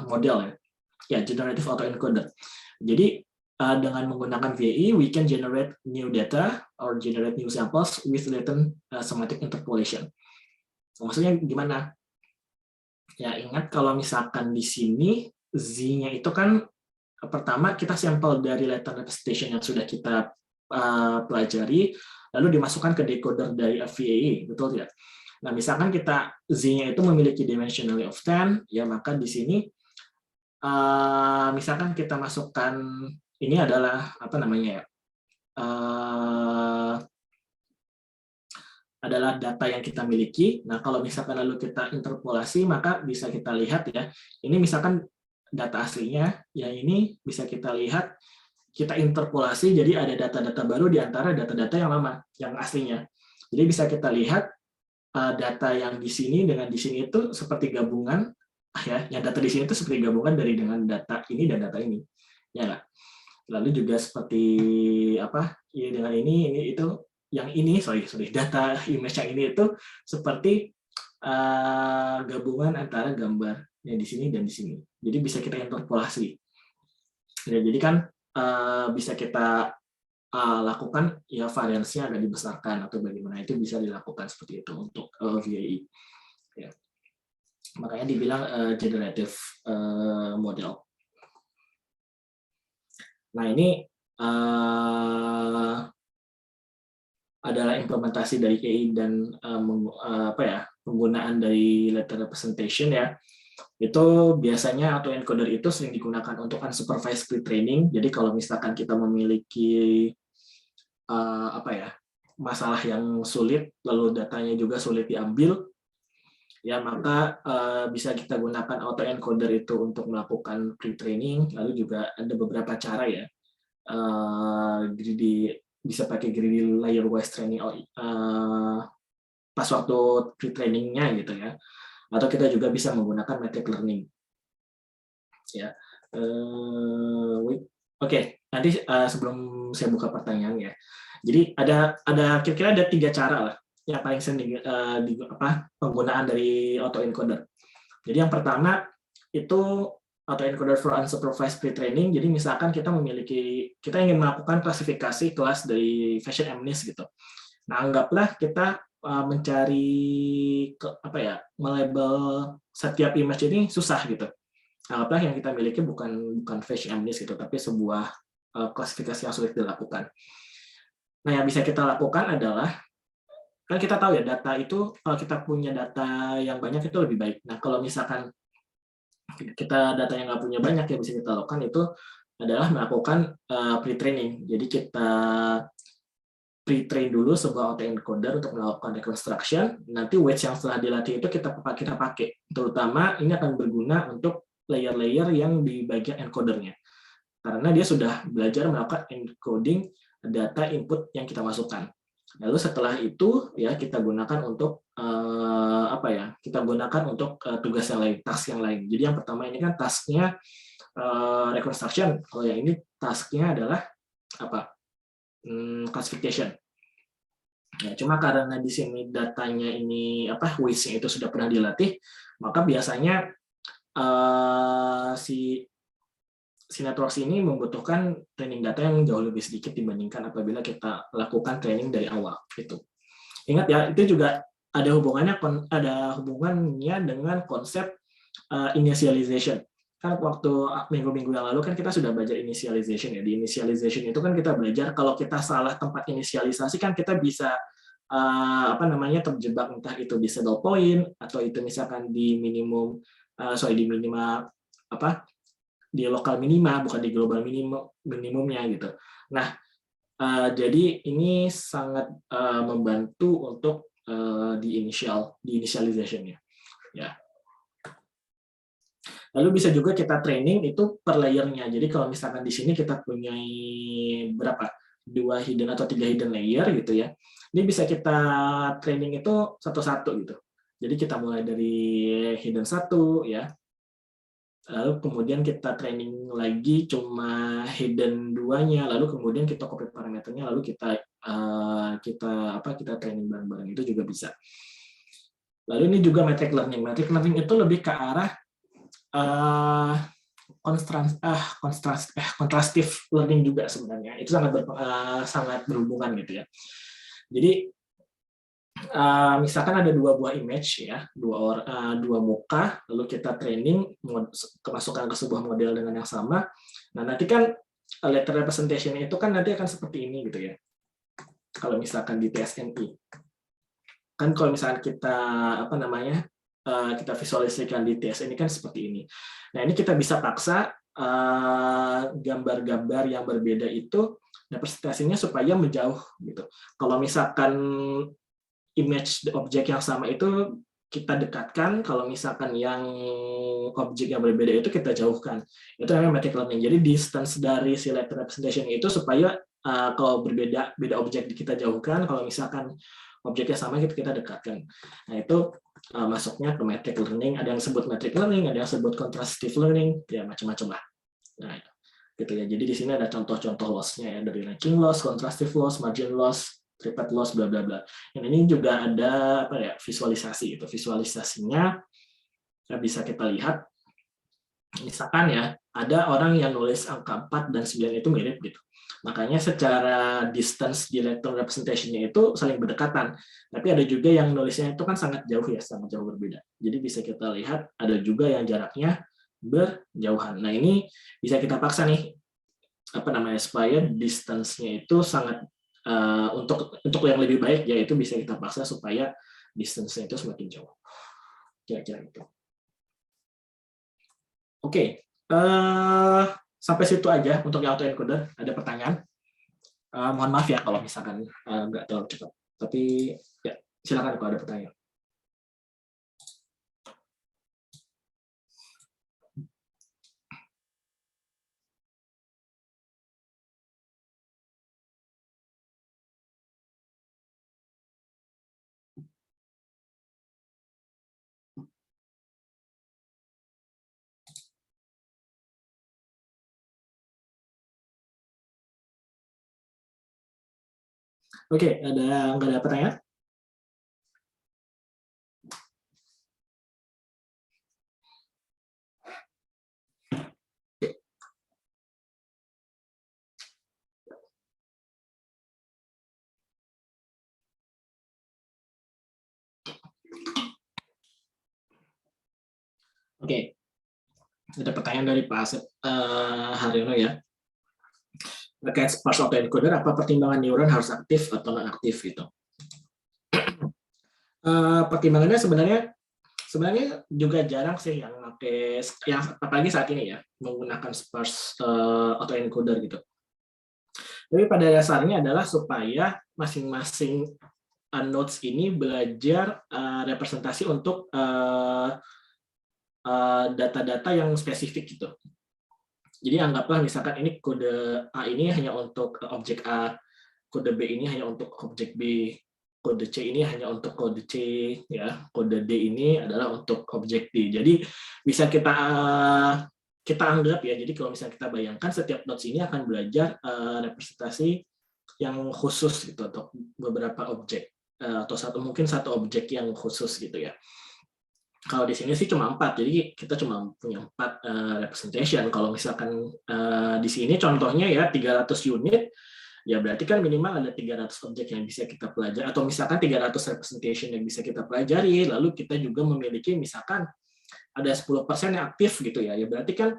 Speaker 1: model ya. Ya, generative autoencoder. Jadi dengan menggunakan VAE, we can generate new data or generate new samples with latent semantic interpolation. Maksudnya gimana? Ya, ingat kalau misalkan di sini Z-nya itu kan pertama kita sampel dari latent representation yang sudah kita pelajari, lalu dimasukkan ke decoder dari VAE, betul tidak? Nah, misalkan kita Z-nya itu memiliki dimensionally of 10, ya maka di sini misalkan kita masukkan ini adalah apa namanya ya? Adalah data yang kita miliki. Nah, kalau misalkan lalu kita interpolasi, maka bisa kita lihat ya. Ini misalkan data aslinya, yang ini bisa kita lihat, kita interpolasi, jadi ada data-data baru di antara data-data yang lama, yang aslinya. Jadi bisa kita lihat data yang di sini dengan di sini itu seperti gabungan, ya, yang data di sini itu seperti gabungan dari dengan data ini dan data ini, ya nggak? Lalu juga seperti apa? Ya, dengan ini itu yang ini, sorry, data image yang ini itu seperti gabungan antara gambar yang di sini dan di sini. Jadi bisa kita interpolasi. Ya, jadi kan bisa kita lakukan ya variansinya agak dibesarkan atau bagaimana, itu bisa dilakukan seperti itu untuk VAE. Ya. Makanya dibilang generative model. Nah ini adalah implementasi dari AI dan penggunaan dari letter representation ya. Itu biasanya autoencoder itu sering digunakan untuk unsupervised pre-training. Jadi kalau misalkan kita memiliki masalah yang sulit, lalu datanya juga sulit diambil, ya maka bisa kita gunakan autoencoder itu untuk melakukan pre-training. Lalu juga ada beberapa cara ya, bisa pakai greedy layer wise training pas waktu pre-trainingnya gitu ya, atau kita juga bisa menggunakan metric learning ya. Oke, nanti sebelum saya buka pertanyaan ya, jadi ada kira-kira ada 3 cara lah yang paling sering penggunaan dari autoencoder. Jadi yang pertama itu autoencoder for unsupervised pre-training. Jadi misalkan kita ingin melakukan klasifikasi kelas dari fashion MNIST gitu. Nah, anggaplah kita mencari melabel setiap image ini susah gitu. Anggaplah yang kita miliki bukan fashion MNIST gitu, tapi sebuah klasifikasi yang sulit dilakukan. Nah, yang bisa kita lakukan adalah, kan kita tahu ya, data itu kalau kita punya data yang banyak itu lebih baik. Nah, kalau misalkan kita data yang nggak punya banyak, yang bisa kita lakukan itu adalah melakukan pre-training. Jadi kita pre-train dulu sebuah autoencoder untuk melakukan reconstruction. Nanti weights yang setelah dilatih itu kita pakai. Terutama ini akan berguna untuk layer-layer yang di bagian encodernya. Karena dia sudah belajar melakukan encoding data input yang kita masukkan. Lalu setelah itu ya kita gunakan untuk tugas yang lain, task yang lain. Jadi yang pertama ini kan tasknya reconstruction. Kalau yang ini tasknya adalah classification. Ya, cuma karena di sini datanya ini weights-nya itu sudah pernah dilatih, maka biasanya si networks ini membutuhkan training data yang jauh lebih sedikit dibandingkan apabila kita lakukan training dari awal. Itu. Ingat ya, itu juga ada hubungannya dengan konsep initialization. Kan waktu minggu-minggu yang lalu kan kita sudah belajar initialization ya. Di initialization itu kan kita belajar kalau kita salah tempat inisialisasi kan kita bisa terjebak, entah itu di saddle point atau itu misalkan di minimum di minima di lokal minima, bukan di global minimumnya gitu. Nah, jadi ini sangat membantu untuk di initialization-nya. Ya. Lalu bisa juga kita training itu per layer-nya. Jadi kalau misalkan di sini kita punya 2 hidden atau 3 hidden layer gitu ya. Ini bisa kita training itu satu-satu gitu. Jadi kita mulai dari hidden 1 ya. Lalu kemudian kita training lagi cuma hidden 2-nya, lalu kemudian kita copy parameternya, lalu kita training bareng-bareng, itu juga bisa. Lalu ini juga metric learning. Metric learning itu lebih ke arah contrastive learning juga sebenarnya. Itu sangat berhubungan gitu ya. Jadi misalkan ada 2 buah image ya, 2 muka, lalu kita training kemasukan ke sebuah model dengan yang sama. Nah, nanti kan letter representation itu kan nanti akan seperti ini gitu ya. Kalau misalkan di TSNI. Kan kalau misalkan kita kita visualisasikan di TSNI kan seperti ini. Nah, ini kita bisa paksa gambar-gambar yang berbeda itu representasinya supaya menjauh gitu. Kalau misalkan image objek yang sama itu kita dekatkan, kalau misalkan yang objek yang berbeda itu kita jauhkan. Itu namanya metric learning. Jadi distance dari si letter representation itu supaya kalau beda objek kita jauhkan, kalau misalkan objeknya sama kita dekatkan. Nah itu masuknya ke metric learning. Ada yang sebut metric learning, ada yang sebut contrastive learning, ya macam-macam lah. Nah gitu ya. Jadi di sini ada contoh-contoh loss-nya ya, dari ranking loss, contrastive loss, margin loss, triplet loss, bla bla bla. Yang ini juga ada apa ya, visualisasi. Itu visualisasinya bisa kita lihat. Misalkan ya, ada orang yang nulis angka 4 dan 9 itu mirip gitu. Makanya secara distance di electron representation-nya itu saling berdekatan. Tapi ada juga yang nulisnya itu kan sangat jauh ya, sangat jauh berbeda. Jadi bisa kita lihat ada juga yang jaraknya berjauhan. Nah ini bisa kita paksa nih, apa namanya, supaya distance-nya itu sangat untuk yang lebih baik, yaitu bisa kita paksa supaya distance-nya itu semakin jauh. Kira-kira itu. Oke, sampai situ aja untuk yang autoencoder. Ada pertanyaan? Mohon maaf ya kalau misalkan nggak terlalu cepat. Tapi ya silakan kalau ada pertanyaan. Oke, nggak ada pertanyaan? Oke, ada pertanyaan dari Pak Asep Haryono ya. Terkait sparse autoencoder, apa pertimbangan neuron harus aktif atau non aktif gitu? Pertimbangannya sebenarnya juga jarang sih yang pakai, yang apalagi saat ini ya, menggunakan sparse autoencoder gitu. Tapi pada dasarnya adalah supaya masing-masing nodes ini belajar representasi untuk data-data yang spesifik gitu. Jadi anggaplah misalkan ini kode A ini hanya untuk objek A, kode B ini hanya untuk objek B, kode C ini hanya untuk kode C, ya, kode D ini adalah untuk objek D. Jadi bisa kita anggap ya, jadi kalau misalnya kita bayangkan setiap nodes ini akan belajar representasi yang khusus gitu untuk beberapa objek, atau mungkin satu objek yang khusus gitu ya. Kalau di sini sih cuma 4, jadi kita cuma punya 4 representation. Kalau misalkan di sini contohnya ya 300 unit, ya berarti kan minimal ada 300 objek yang bisa kita pelajari, atau misalkan 300 representation yang bisa kita pelajari, lalu kita juga memiliki misalkan ada 10% yang aktif gitu ya, ya berarti kan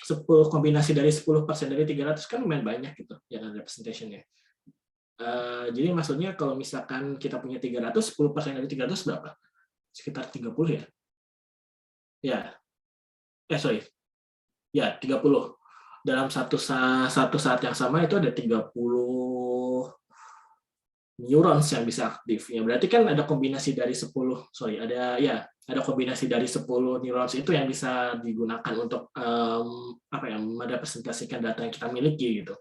Speaker 1: 10 kombinasi dari 10% dari 300 kan lumayan banyak gitu ya kan representationnya. Jadi maksudnya kalau misalkan kita punya 300, 10% dari 300 berapa? Sekitar 30 ya? Ya, sorry. Ya, 30. Dalam satu saat yang sama itu ada 30 neurons yang bisa aktif. Ya, berarti kan ada kombinasi dari 10, ada kombinasi dari 10 neurons itu yang bisa digunakan untuk merepresentasikan data yang kita miliki gitu.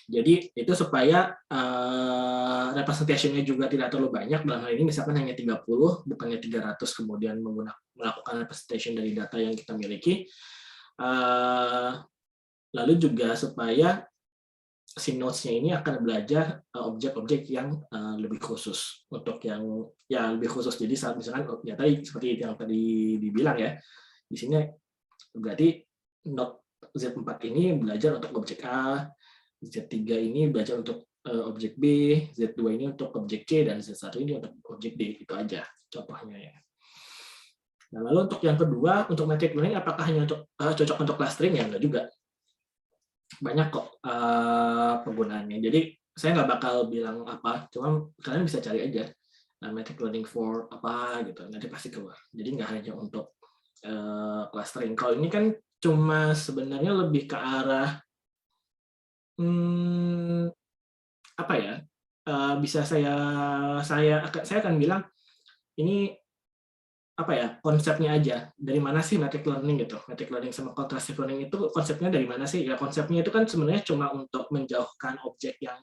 Speaker 1: Jadi itu supaya representation-nya juga tidak terlalu banyak, dalam hal ini misalkan hanya 30, bukannya 300 kemudian melakukan representation dari data yang kita miliki. Lalu juga supaya si nodes-nya ini akan belajar objek-objek yang lebih khusus, untuk yang lebih khusus. Jadi saat misalkan ya tadi seperti yang tadi dibilang ya, di sini berarti node Z4 ini belajar untuk objek A, Z3 ini belajar untuk objek B, Z2 ini untuk objek C, dan Z1 ini untuk objek D. Itu aja contohnya ya. Nah, lalu untuk yang kedua, untuk metric learning, apakah hanya cocok untuk clustering? Ya, enggak juga. Banyak kok penggunaannya. Jadi saya nggak bakal bilang apa, cuma kalian bisa cari aja metric learning for apa gitu, nanti pasti keluar. Jadi nggak hanya untuk clustering. Kalau ini kan cuma sebenarnya lebih ke arah apa ya, bisa saya akan bilang ini apa ya, konsepnya aja, dari mana sih metric learning gitu. Metric learning sama contrastive learning itu konsepnya dari mana sih? Ya konsepnya itu kan sebenarnya cuma untuk menjauhkan objek yang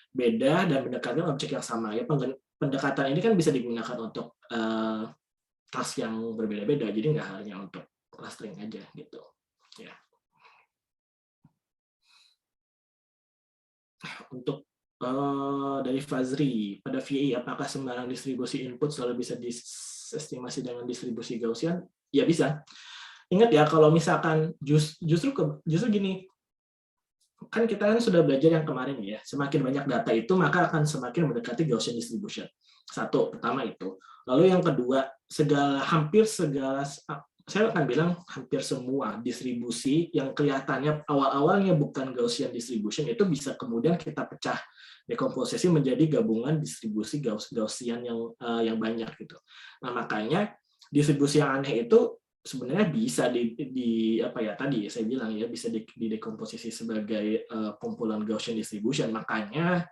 Speaker 1: beda dan mendekatkan objek yang sama. Ya, pendekatan ini kan bisa digunakan untuk task yang berbeda-beda, jadi nggak hanya untuk clustering aja gitu. Ya. Untuk dari Fazri, pada VA apakah sembarang distribusi input selalu bisa diestimasi dengan distribusi Gaussian? Ya bisa. Ingat ya, kalau misalkan justru gini, kan kita kan sudah belajar yang kemarin ya, semakin banyak data itu maka akan semakin mendekati Gaussian distribution. Satu, pertama itu. Lalu yang kedua, hampir segala, saya akan bilang hampir semua distribusi yang kelihatannya awal-awalnya bukan Gaussian distribution itu bisa kemudian kita pecah dekomposisi menjadi gabungan distribusi Gaussian yang banyak gitu. Nah, makanya distribusi yang aneh itu sebenarnya bisa apa ya tadi saya bilang ya, bisa didekomposisi sebagai kumpulan Gaussian distribution. Makanya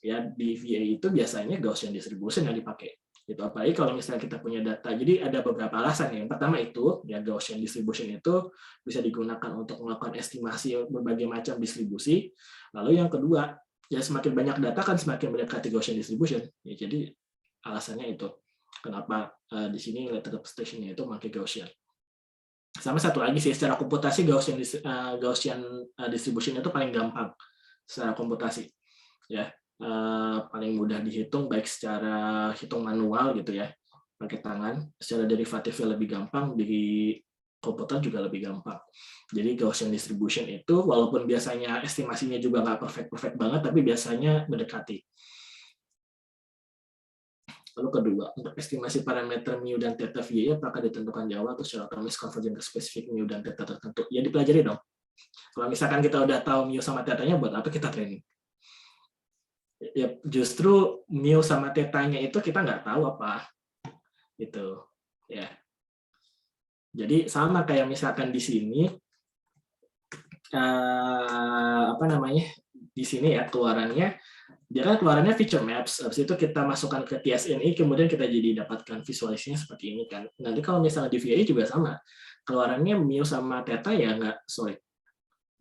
Speaker 1: ya di VA itu biasanya Gaussian distribution yang dipakai. Gitu. Apalagi kalau misalnya kita punya data. Jadi ada beberapa alasan. Yang pertama itu ya, Gaussian distribution itu bisa digunakan untuk melakukan estimasi berbagai macam distribusi. Lalu yang kedua, ya semakin banyak data kan semakin mendekati Gaussian distribution. Ya, jadi alasannya itu. Kenapa di sini letter representation-nya itu pakai Gaussian. Sama satu lagi sih, secara komputasi Gaussian distribution itu paling gampang secara komputasi. Ya, paling mudah dihitung baik secara hitung manual gitu ya, pakai tangan, secara derivatifnya lebih gampang, di komputer juga lebih gampang. Jadi Gaussian distribution itu walaupun biasanya estimasinya juga nggak perfect banget, tapi biasanya mendekati. Lalu kedua, untuk estimasi parameter mu dan theta VA apakah ditentukan di awal atau secara otomatis konvergen ke spesifik mu dan theta tertentu? Ya dipelajari dong. Kalau misalkan kita udah tahu mu sama theta-nya, buat apa kita training? Ya justru mu sama theta-nya itu kita nggak tahu apa. Gitu. Ya. Jadi sama kayak misalkan di sini, apa namanya? Di sini ya keluarannya, dia kan keluarannya feature maps, habis itu kita masukkan ke TSNI, kemudian kita jadi dapatkan visualisasinya seperti ini kan. Nanti kalau misalnya di VA juga sama, keluarannya mu sama theta ya nggak,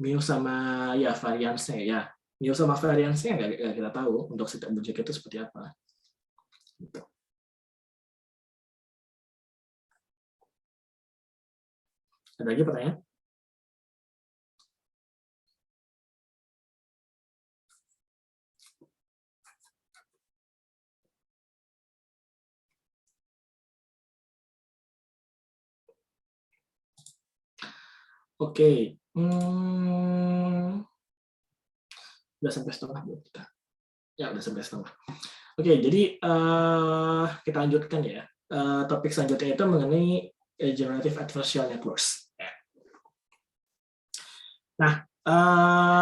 Speaker 1: mu sama ya variansnya ya, mu sama variansnya nggak kita tahu untuk setiap objek itu seperti apa. Gitu. Ada lagi pertanyaan? Oke, udah sampai setengah belum kita? Ya udah sampai setengah. Oke, jadi kita lanjutkan ya. Topik selanjutnya itu mengenai generative adversarial networks. Nah,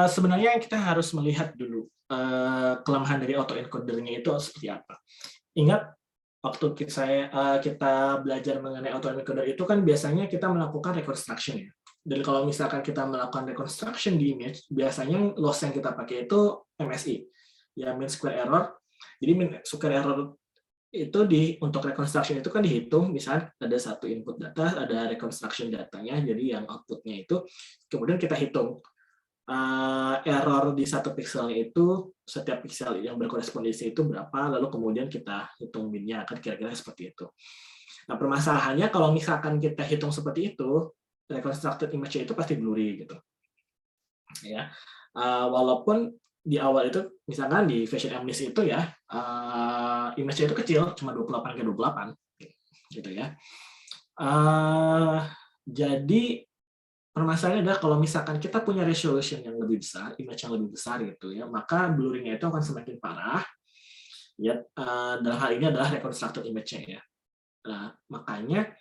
Speaker 1: sebenarnya kita harus melihat dulu kelemahan dari autoencodernya itu seperti apa. Ingat waktu kita belajar mengenai autoencoder itu kan biasanya kita melakukan reconstruction ya. Dan kalau misalkan kita melakukan reconstruction di image, biasanya loss yang kita pakai itu MSE, ya mean square error. Jadi mean square error itu untuk reconstruction itu kan dihitung, misalnya ada satu input data, ada reconstruction datanya, jadi yang outputnya itu, kemudian kita hitung error di satu pixelnya itu, setiap pixel yang berkorespondensi itu berapa, lalu kemudian kita hitung min-nya, kan kira-kira seperti itu. Nah, permasalahannya kalau misalkan kita hitung seperti itu, reconstructed image itu pasti blurry gitu. Ya. Walaupun di awal itu misalkan di Fashion Amnesty itu ya image-nya itu kecil, cuma 28x28 gitu ya. Jadi permasalahannya adalah kalau misalkan kita punya resolution yang lebih besar, image yang lebih besar gitu ya, maka blurring-nya itu akan semakin parah. Ya, dalam hal ini adalah reconstructed image-nya ya. Nah, makanya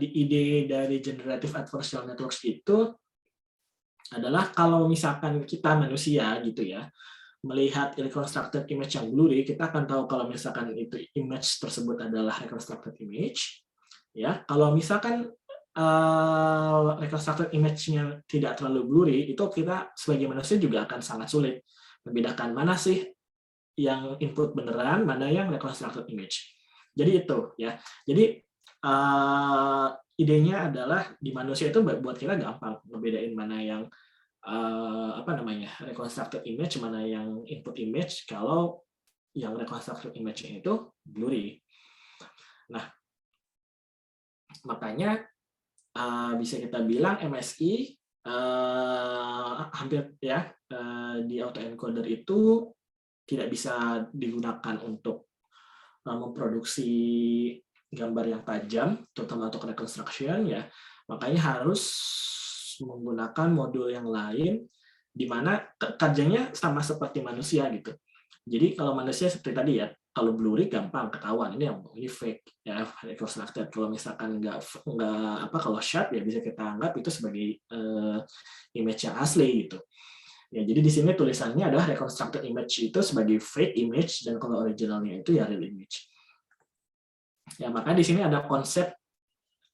Speaker 1: di ide dari generative adversarial networks itu adalah kalau misalkan kita manusia gitu ya, melihat reconstructed image yang blurry, kita akan tahu kalau misalkan itu image tersebut adalah reconstructed image. Ya, kalau misalkan reconstructed image-nya tidak terlalu blurry, itu kita sebagai manusia juga akan sangat sulit membedakan mana sih yang input beneran, mana yang reconstructed image. Jadi itu ya. Jadi idenya adalah di manusia itu buat kita gampang ngebedain mana yang apa namanya, reconstructed image, mana yang input image, kalau yang reconstructed image itu blurry. Nah, makanya bisa kita bilang MSI hampir ya di autoencoder itu tidak bisa digunakan untuk memproduksi gambar yang tajam, terutama untuk reconstruction ya. Makanya harus menggunakan modul yang lain di mana kerjanya sama seperti manusia gitu. Jadi kalau manusia seperti tadi ya, kalau blurry gampang ketahuan ini fake ya, reconstructed. Kalau misalkan nggak apa, kalau sharp ya bisa kita anggap itu sebagai image yang asli gitu. Ya, jadi di sini tulisannya adalah reconstructed image itu sebagai fake image, dan kalau originalnya itu ya real image. Ya, maka di sini ada konsep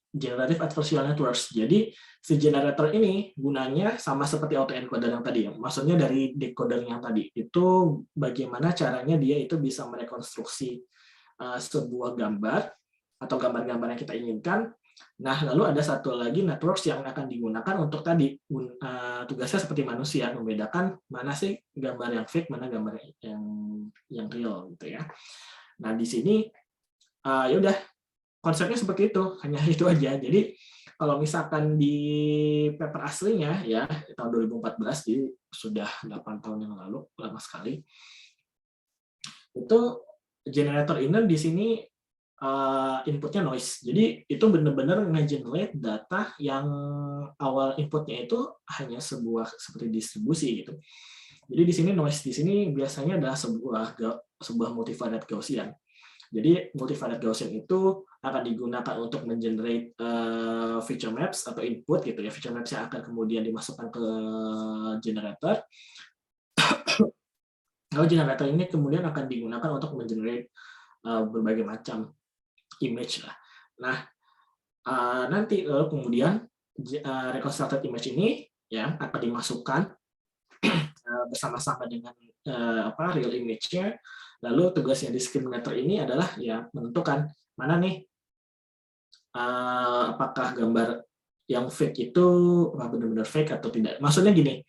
Speaker 1: generative adversarial networks. Jadi si generator ini gunanya sama seperti autoencoder yang tadi ya. Maksudnya dari decoder yang tadi. Itu bagaimana caranya dia itu bisa merekonstruksi sebuah gambar atau gambar-gambar yang kita inginkan. Nah, lalu ada satu lagi networks yang akan digunakan untuk tadi tugasnya seperti manusia, membedakan mana sih gambar yang fake, mana gambar yang real gitu ya. Nah, di sini ya udah konsepnya seperti itu, hanya itu aja. Jadi kalau misalkan di paper aslinya ya tahun 2014, jadi sudah 8 tahun yang lalu, lama sekali. Itu generator inner di sini inputnya noise. Jadi itu benar-benar nge-generate data yang awal inputnya itu hanya seperti distribusi gitu. Jadi di sini noise di sini biasanya adalah sebuah multivariate Gaussian. Jadi multivariate Gaussian itu akan digunakan untuk mengenerate feature maps atau input gitu ya. Feature maps yang akan kemudian dimasukkan ke generator. Lalu generator ini kemudian akan digunakan untuk mengenerate berbagai macam image lah. Nah, nanti kemudian reconstructed image ini ya akan dimasukkan bersama-sama dengan real image-nya. Lalu tugasnya discriminator ini adalah ya menentukan mana nih apakah gambar yang fake itu benar-benar fake atau tidak. Maksudnya gini,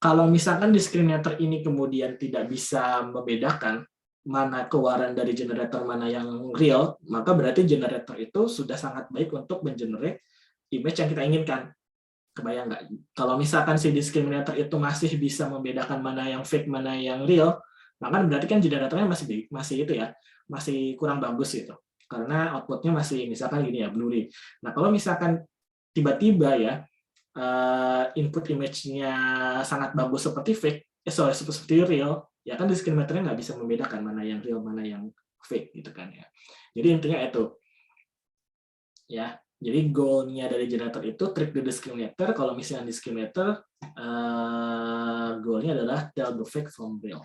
Speaker 1: kalau misalkan discriminator ini kemudian tidak bisa membedakan mana keluaran dari generator mana yang real, maka berarti generator itu sudah sangat baik untuk mengenerate image yang kita inginkan. Kebayang nggak? Kalau misalkan si discriminator itu masih bisa membedakan mana yang fake, mana yang real, maka berarti kan generatornya masih itu ya, masih kurang bagus gitu. Karena outputnya masih misalkan gini ya, blurry. Nah, kalau misalkan tiba-tiba ya input image-nya sangat bagus seperti fake, seperti real, ya kan discriminatornya nggak bisa membedakan mana yang real, mana yang fake gitu kan ya. Jadi intinya itu ya. Jadi goal-nya dari generator itu trick the discriminator. Kalau misalnya discriminator goal-nya adalah tell the fake from real.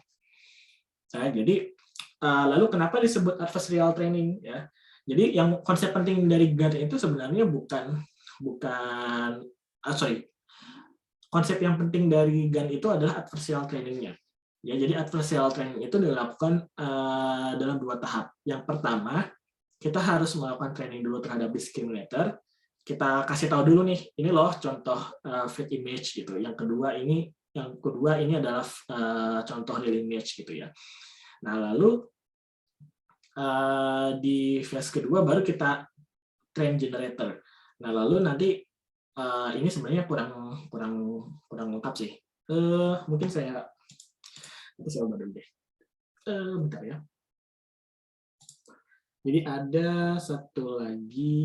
Speaker 1: Nah, jadi lalu kenapa disebut adversarial training ya? Jadi yang konsep penting dari GAN itu sebenarnya konsep yang penting dari GAN itu adalah adversarial training-nya. Ya, jadi adversarial training itu dilakukan dalam 2 tahap. Yang pertama, kita harus melakukan training dulu terhadap discriminator. Kita kasih tahu dulu nih, ini loh contoh fake image gitu. Yang kedua ini adalah contoh real image gitu ya. Nah, lalu di phase kedua baru kita train generator. Nah, lalu nanti ini sebenarnya kurang lengkap sih. Mungkin saya ubah dulu deh. Bentar ya. Jadi ada satu lagi,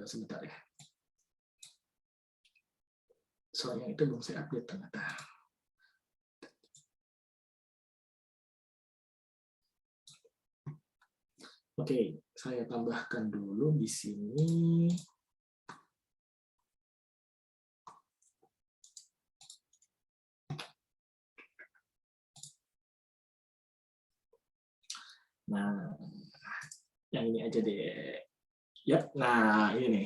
Speaker 1: sebentar ya. Soalnya itu belum saya update ternyata. Oke, saya tambahkan dulu di sini. Nah, yang ini aja deh. Yap, nah ini nih.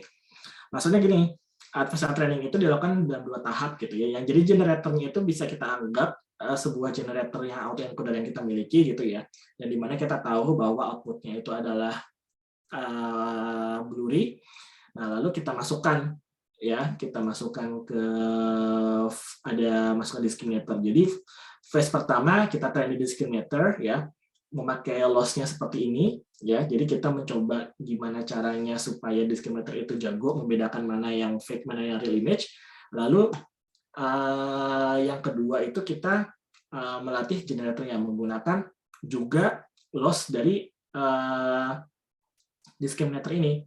Speaker 1: Maksudnya gini, adversarial training itu dilakukan dalam 2 tahap gitu ya. Yang jadi generatornya itu bisa kita anggap sebuah generator yang autoencoder yang kita miliki gitu ya. Dan dimana kita tahu bahwa outputnya itu adalah blurry. Nah, lalu kita masukkan ya, kita masukkan ke masukkan discriminator. Jadi phase pertama kita train di discriminator, ya, memakai loss-nya seperti ini, ya. Jadi kita mencoba gimana caranya supaya discriminator itu jago membedakan mana yang fake, mana yang real image. Lalu yang kedua itu kita melatih generator yang menggunakan juga loss dari discriminator ini,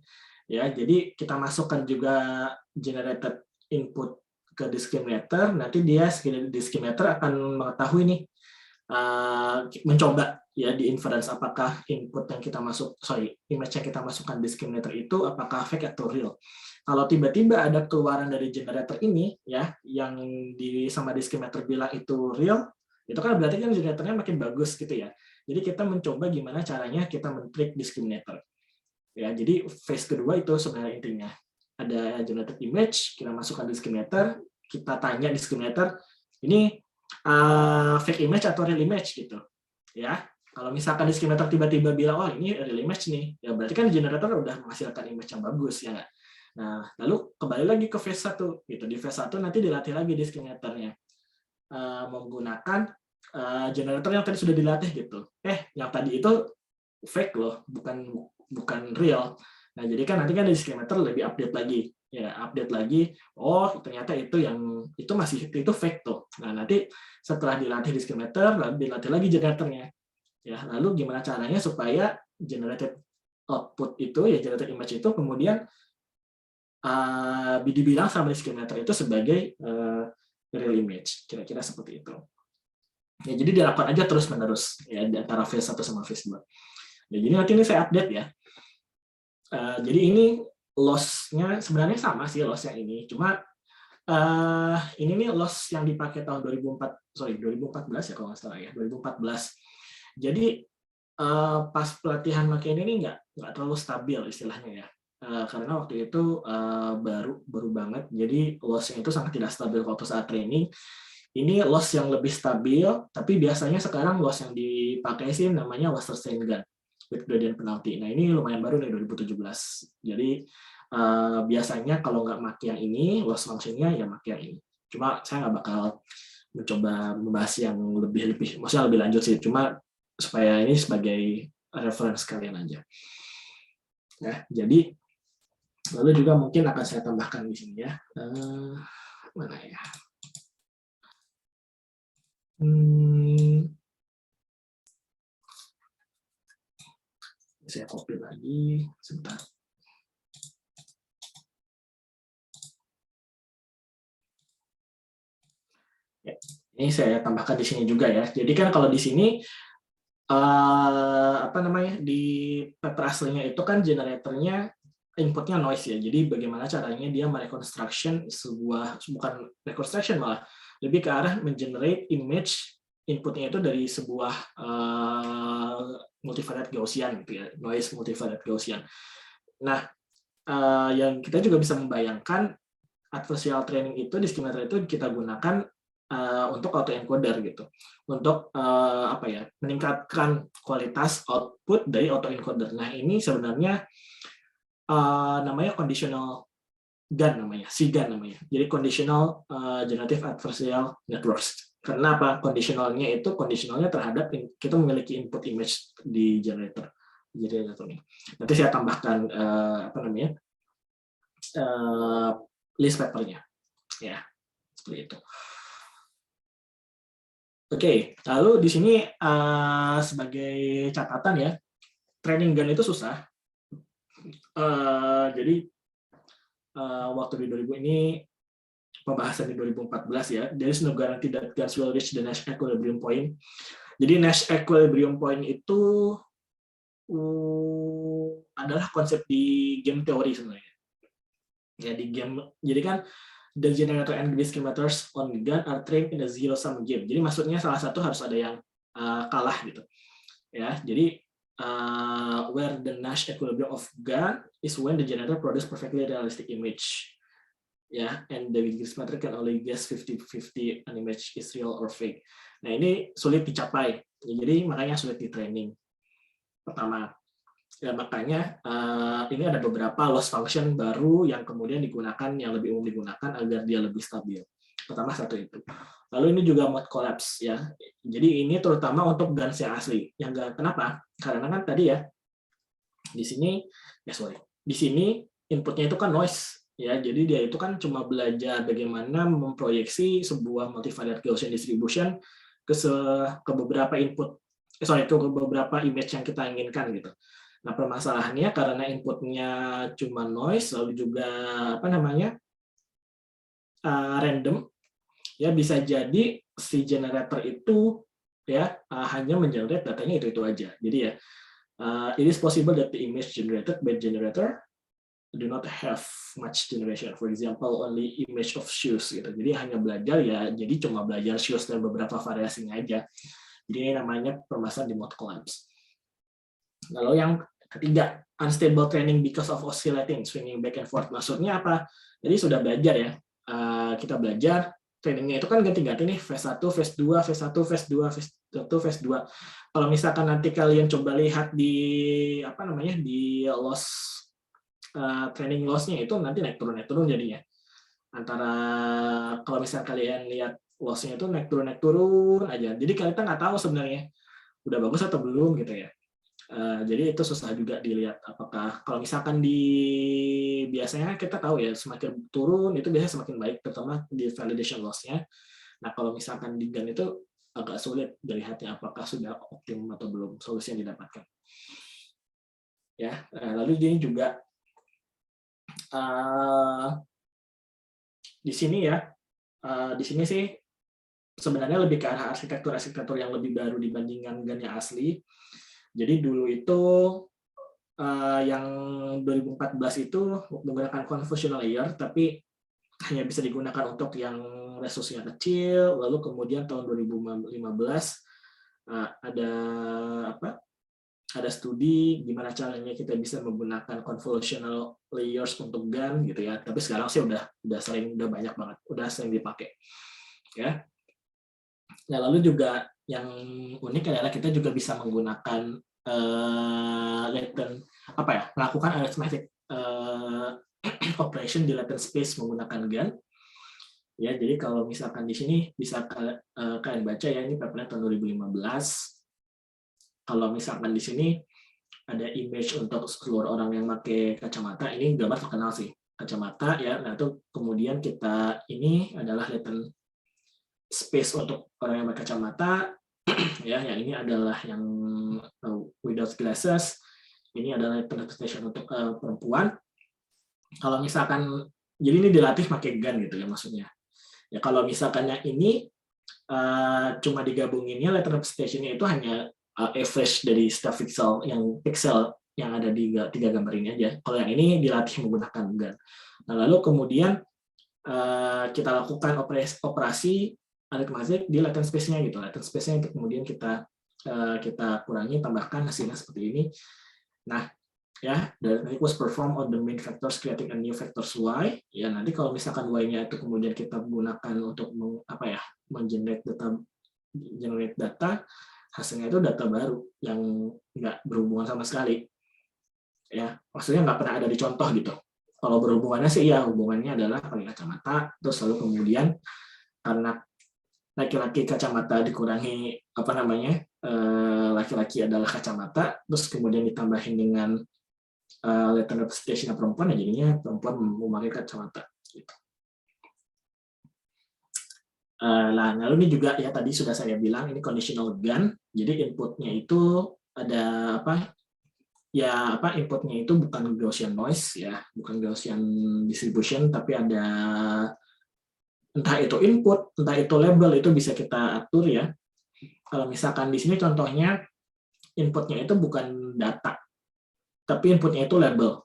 Speaker 1: ya. Jadi kita masukkan juga generated input ke discriminator, nanti dia discriminator akan mengetahui nih, mencoba ya di inference apakah input yang kita image yang kita masukkan discriminator itu apakah fake atau real. Kalau tiba-tiba ada keluaran dari generator ini, ya, yang sama discriminator bilang itu real, itu kan berarti kan generatornya makin bagus gitu ya. Jadi kita mencoba gimana caranya kita men-trick discriminator. Ya, jadi phase kedua itu sebenarnya intinya. Ada generated image, kita masukkan discriminator, kita tanya discriminator, ini fake image atau real image gitu. Ya, kalau misalkan discriminator tiba-tiba bilang, oh ini real image nih, ya berarti kan generator udah menghasilkan image yang bagus, ya nggak? Nah, lalu kembali lagi ke phase 1 gitu. Di phase 1 nanti dilatih lagi discriminatornya menggunakan generator yang tadi sudah dilatih gitu. Yang tadi itu fake loh, bukan real. Nah, jadi kan nanti kan discriminator lebih update lagi, ya, update lagi. Oh, ternyata itu itu fake tuh. Nah, nanti setelah dilatih discriminator, lalu dilatih lagi generatornya. Ya, lalu gimana caranya supaya generated output itu, ya generated image itu kemudian dibilang sama discriminator itu sebagai real image, kira-kira seperti itu. Ya, jadi dilakukan aja terus-menerus ya di antara phase 1 sama phase 2. Ya, jadi nanti ini saya update ya. Jadi ini loss-nya sebenarnya sama sih loss-nya ini, cuma ini nih loss yang dipakai tahun 2014 ya kalau nggak salah ya, 2014. Jadi pas pelatihan pakai ini nggak terlalu stabil istilahnya ya, karena waktu itu baru banget, jadi loss-nya itu sangat tidak stabil waktu saat training. Ini loss yang lebih stabil, tapi biasanya sekarang loss yang dipakai sih namanya Wasserstein Gun with gradient penalty. Nah, ini lumayan baru nih 2017. Jadi biasanya kalau nggak make yang ini, loss function-nya ya make yang ini. Cuma saya nggak bakal mencoba membahas yang maksudnya lebih lanjut sih. Cuma supaya ini sebagai reference kalian aja. Ya, jadi lalu juga mungkin akan saya tambahkan di sini ya. Mana ya? Saya copy lagi sebentar. Ya, ini saya tambahkan di sini juga ya. Jadi kan kalau di sini di paper aslinya itu kan generatornya inputnya noise ya. Jadi bagaimana caranya dia mereconstruction bukan reconstruction, malah lebih ke arah mengenerate image inputnya itu dari sebuah multivariate Gaussian gitu ya, noise multivariate Gaussian. Nah, yang kita juga bisa membayangkan adversarial training itu, discriminator itu kita gunakan untuk autoencoder gitu, untuk meningkatkan kualitas output dari autoencoder. Nah, ini sebenarnya namanya conditional GAN namanya, CGAN namanya. Jadi conditional generative adversarial networks. Karena apa? Conditionalnya terhadap kita memiliki input image di generator ini. Nanti saya tambahkan list papernya, ya seperti itu. Oke, lalu di sini sebagai catatan ya, training GAN itu susah. Jadi waktu di 2000 ini pembahasan di 2014 ya, there is no guarantee that GANs will reach the Nash equilibrium point. Jadi Nash equilibrium point itu adalah konsep di game teori sebenarnya. Ya, di game, jadi kan the generator and discriminators on GAN are trained in a zero-sum game. Jadi maksudnya salah satu harus ada yang kalah gitu. Ya, jadi where the Nash equilibrium of GAN is when the generator produce perfectly realistic image. Ya, and the discriminator can only guess 50-50 an image is real or fake. Nah, ini sulit dicapai. Jadi makanya sulit di training. Pertama. Ya, makanya ini ada beberapa loss function baru yang kemudian digunakan, yang lebih umum digunakan agar dia lebih stabil. Pertama satu itu. Lalu ini juga mode collapse ya. Jadi ini terutama untuk GANs yang asli. Yang kenapa? Karena kan tadi ya di sini di sini inputnya itu kan noise ya. Jadi dia itu kan cuma belajar bagaimana memproyeksi sebuah multivariate Gaussian distribution ke beberapa input ke beberapa image yang kita inginkan gitu. Nah, permasalahannya karena inputnya cuma noise, lalu juga random, ya bisa jadi si generator itu ya hanya mengenerate datanya itu aja. Jadi ya, it is possible that the image generated by generator do not have much generation. For example, only image of shoes gitu. Jadi hanya belajar ya, jadi cuma belajar shoes dan beberapa variasinya aja. Jadi ini namanya permasalahan di mode collapse. Lalu yang ketiga, unstable training because of oscillating, swinging back and forth. Maksudnya apa? Jadi sudah belajar ya, kita belajar, trainingnya itu kan ganti-ganti nih, phase 1, phase 2, phase 1, phase 2, phase 1, phase 2. Kalau misalkan nanti kalian coba lihat di di loss training loss-nya itu nanti naik turun jadinya. Antara kalau misalnya kalian lihat loss-nya itu naik turun aja. Jadi kalian nggak tahu sebenarnya udah bagus atau belum gitu ya. Jadi itu susah juga dilihat apakah kalau misalkan biasanya kita tahu ya semakin turun itu biasanya semakin baik, terutama di validation loss-nya. Nah, kalau misalkan di GAN itu agak sulit dilihatnya apakah sudah optimum atau belum solusi yang didapatkan. Ya, lalu ini juga di sini ya, di sini sih sebenarnya lebih ke arah arsitektur yang lebih baru dibandingkan GAN yang asli. Jadi dulu itu yang 2014 itu menggunakan convolutional layer, tapi hanya bisa digunakan untuk yang resolusinya kecil. Lalu kemudian tahun 2015 ada studi gimana caranya kita bisa menggunakan convolutional layers untuk GAN gitu ya. Tapi sekarang sih udah banyak banget, udah sering dipakai. Ya. Nah, lalu juga yang unik adalah kita juga bisa menggunakan melakukan arithmetic operation di latent space menggunakan GAN. Ya, jadi kalau misalkan di sini bisa kalian baca ya, ini papernya tahun 2015. Kalau misalkan di sini ada image untuk seluruh orang yang pakai kacamata, ini gambar terkenal sih, kacamata ya. Nah, itu kemudian ini adalah latent space untuk orang yang berkacamata ya, yang ini adalah yang without glasses, ini adalah representation untuk perempuan. Kalau misalkan jadi ini dilatih pakai GAN gitu ya maksudnya ya. Kalau misalkan yang ini cuma digabunginnya latent representation-nya itu hanya average dari setiap pixel yang ada di 3 gambar ini aja. Kalau yang ini dilatih menggunakan GAN. Nah, lalu kemudian kita lakukan operasi arithmetic di latent space-nya gitu. Latent space-nya itu kemudian kita kurangi, tambahkan hasilnya seperti ini. Nah, ya, the arithmetic was performed on the main vectors creating a new vectors y. Ya, nanti kalau misalkan y-nya itu kemudian kita gunakan untuk generate data, hasilnya itu data baru yang nggak berhubungan sama sekali. Ya, maksudnya nggak pernah ada di contoh gitu. Kalau berhubungannya sih ya hubungannya adalah pakai kacamata, terus lalu kemudian karena laki-laki kacamata dikurangi laki-laki adalah kacamata, terus kemudian ditambahin dengan latent representation perempuan, ya jadinya perempuan memakai kacamata. Gitu. Nah, lalu ini juga ya tadi sudah saya bilang ini conditional GAN, jadi inputnya itu ada inputnya itu bukan Gaussian noise ya, bukan Gaussian distribution, tapi ada entah itu input, entah itu label, itu bisa kita atur ya. Kalau misalkan di sini contohnya inputnya itu bukan data, tapi inputnya itu label.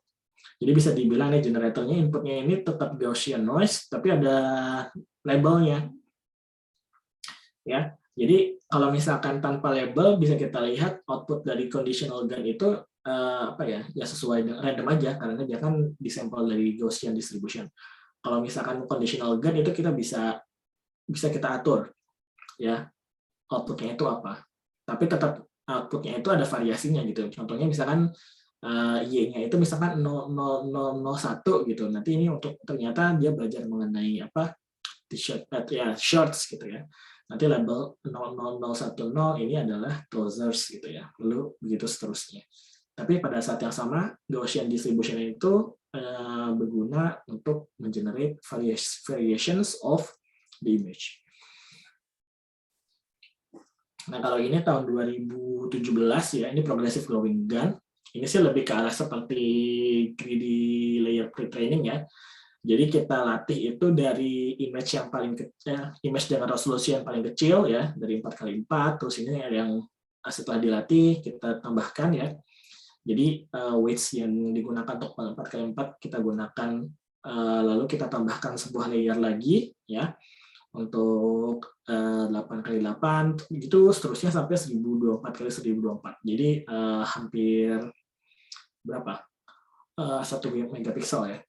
Speaker 1: Jadi bisa dibilang nih generatornya inputnya ini tetap Gaussian noise, tapi ada labelnya. Ya, jadi kalau misalkan tanpa label bisa kita lihat output dari conditional GAN itu sesuai dengan random aja karena dia kan disampel dari Gaussian distribution. Kalau misalkan conditional GAN itu kita bisa kita atur ya outputnya itu apa. Tapi tetap outputnya itu ada variasinya gitu. Contohnya misalkan Y-nya itu misalkan 0,0001 gitu. Nanti ini untuk ternyata dia belajar mengenai apa t-shirt ya shorts gitu ya. Nanti label 00010 ini adalah trousers gitu ya. Lalu begitu seterusnya. Tapi pada saat yang sama Gaussian distribution itu berguna untuk mengenerate variations of the image. Nah, kalau ini tahun 2017 ya, ini progressive glowing gun. Ini sih lebih ke arah seperti 3D layer pre-training ya. Jadi kita latih itu dari image yang paling kecil, image dengan resolusi yang paling kecil ya, dari 4x4, terus ini yang setelah dilatih kita tambahkan ya. Jadi weights yang digunakan untuk 4x4 kita gunakan, lalu kita tambahkan sebuah layer lagi ya untuk 8x8 gitu seterusnya sampai 1024x1024. Jadi hampir berapa? 1 megapiksel ya.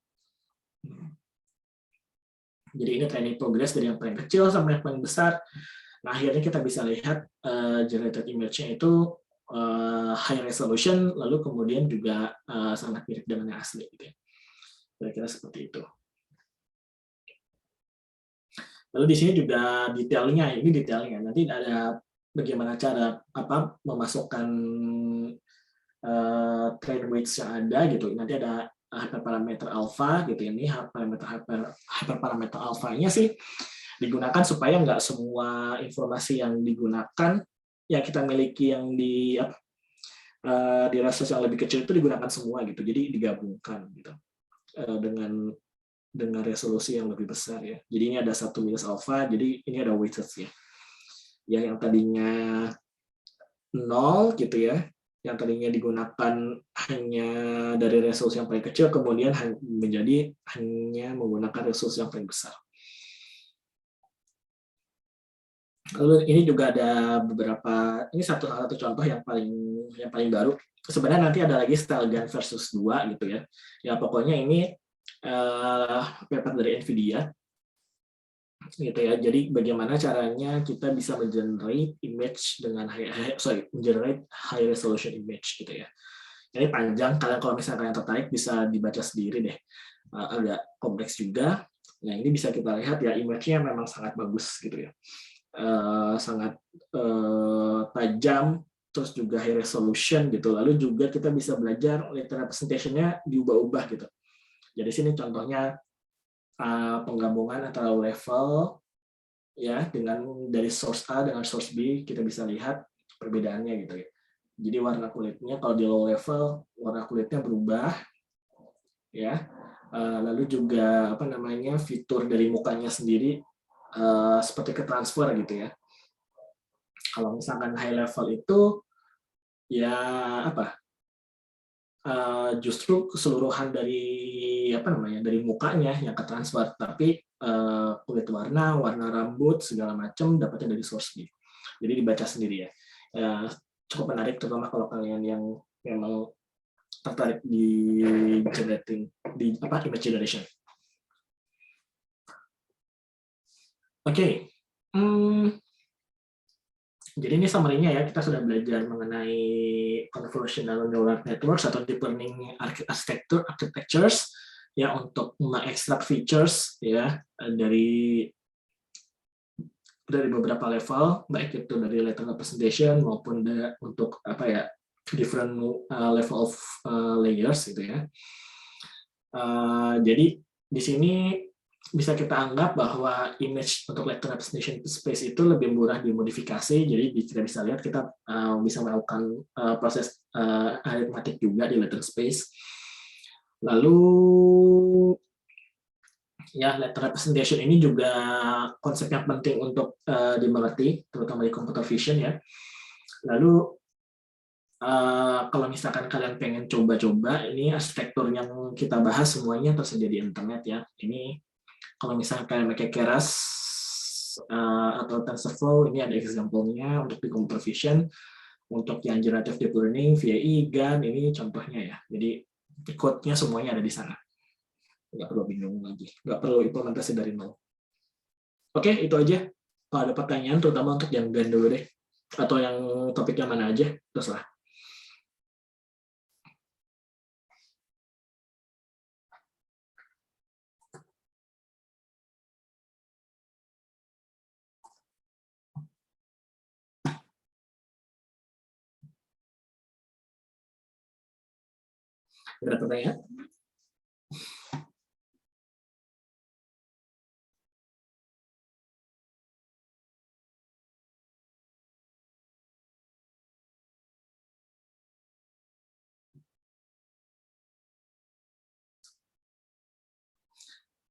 Speaker 1: Jadi ini training progress dari yang paling kecil sampai yang paling besar. Nah, akhirnya kita bisa lihat generated image-nya itu high resolution, lalu kemudian juga sangat mirip dengan yang asli. Gitu ya. Kira-kira seperti itu. Lalu di sini juga detailnya, ini detailnya. Nanti ada bagaimana cara memasukkan train weights yang ada gitu. Nanti ada hyperparameter alpha gitu. Ini hyperparameter alpha-nya sih digunakan supaya nggak semua informasi yang digunakan yang kita miliki yang di resolusi yang lebih kecil itu digunakan semua gitu. Jadi digabungkan gitu dengan resolusi yang lebih besar ya. Jadi ini ada 1 minus alpha, jadi ini ada weighted ya. Yang tadinya 0 gitu ya, yang tadinya digunakan hanya dari resolusi yang paling kecil, kemudian menjadi hanya menggunakan resolusi yang paling besar. Lalu ini juga ada beberapa, ini satu contoh yang paling baru. Sebenarnya nanti ada lagi style gun versus 2 gitu ya. Ya pokoknya ini paper dari NVIDIA gitu ya. Jadi bagaimana caranya kita bisa mengenerate image dengan mengenerate high resolution image gitu ya. Ini panjang, kalian kalau misalnya kalian tertarik bisa dibaca sendiri deh. Agak kompleks juga. Nah, ini bisa kita lihat ya image-nya memang sangat bagus gitu ya. Sangat tajam, terus juga high resolution gitu. Lalu juga kita bisa belajar letter representation-nya diubah-ubah gitu. Jadi sini contohnya penggabungan antara level ya dengan dari source A dengan source B, kita bisa lihat perbedaannya gitu ya. Jadi warna kulitnya kalau di low level warna kulitnya berubah ya. Lalu juga fitur dari mukanya sendiri seperti ke transfer gitu ya. Kalau misalkan high level itu ya justru keseluruhan dari dari mukanya yang ke transfer, tapi kulit warna rambut segala macam dapatnya dari source B. Jadi dibaca sendiri ya. Cukup menarik terutama kalau kalian yang memang tertarik di generating di image generation. Oke. Jadi ini summary-nya ya, kita sudah belajar mengenai convolutional neural networks atau deep learning architectures ya untuk mengekstrak features ya dari beberapa level, baik itu dari letter representation maupun untuk different level of layers gitu ya. Jadi di sini bisa kita anggap bahwa image untuk letter representation space itu lebih murah dimodifikasi, jadi kita bisa lihat kita bisa melakukan proses aritmatik juga di letter space. Lalu ya letter representation ini juga konsep yang penting untuk dimengerti, terutama di computer vision ya. Lalu kalau misalkan kalian pengen coba-coba, ini arsitektur yang kita bahas semuanya tersedia di internet ya. Ini kalau misalnya kalian pakai Keras atau TensorFlow, ini ada example-nya untuk di computer vision. Untuk yang generative deep learning, VAE, GAN, ini contohnya ya. Jadi code-nya semuanya ada di sana. Nggak perlu bingung lagi. Nggak perlu implementasi dari nol. Oke, itu aja. Kalau ada pertanyaan, terutama untuk yang GAN dulu deh. Atau yang topiknya mana aja, terserah. Ada pertanyaan?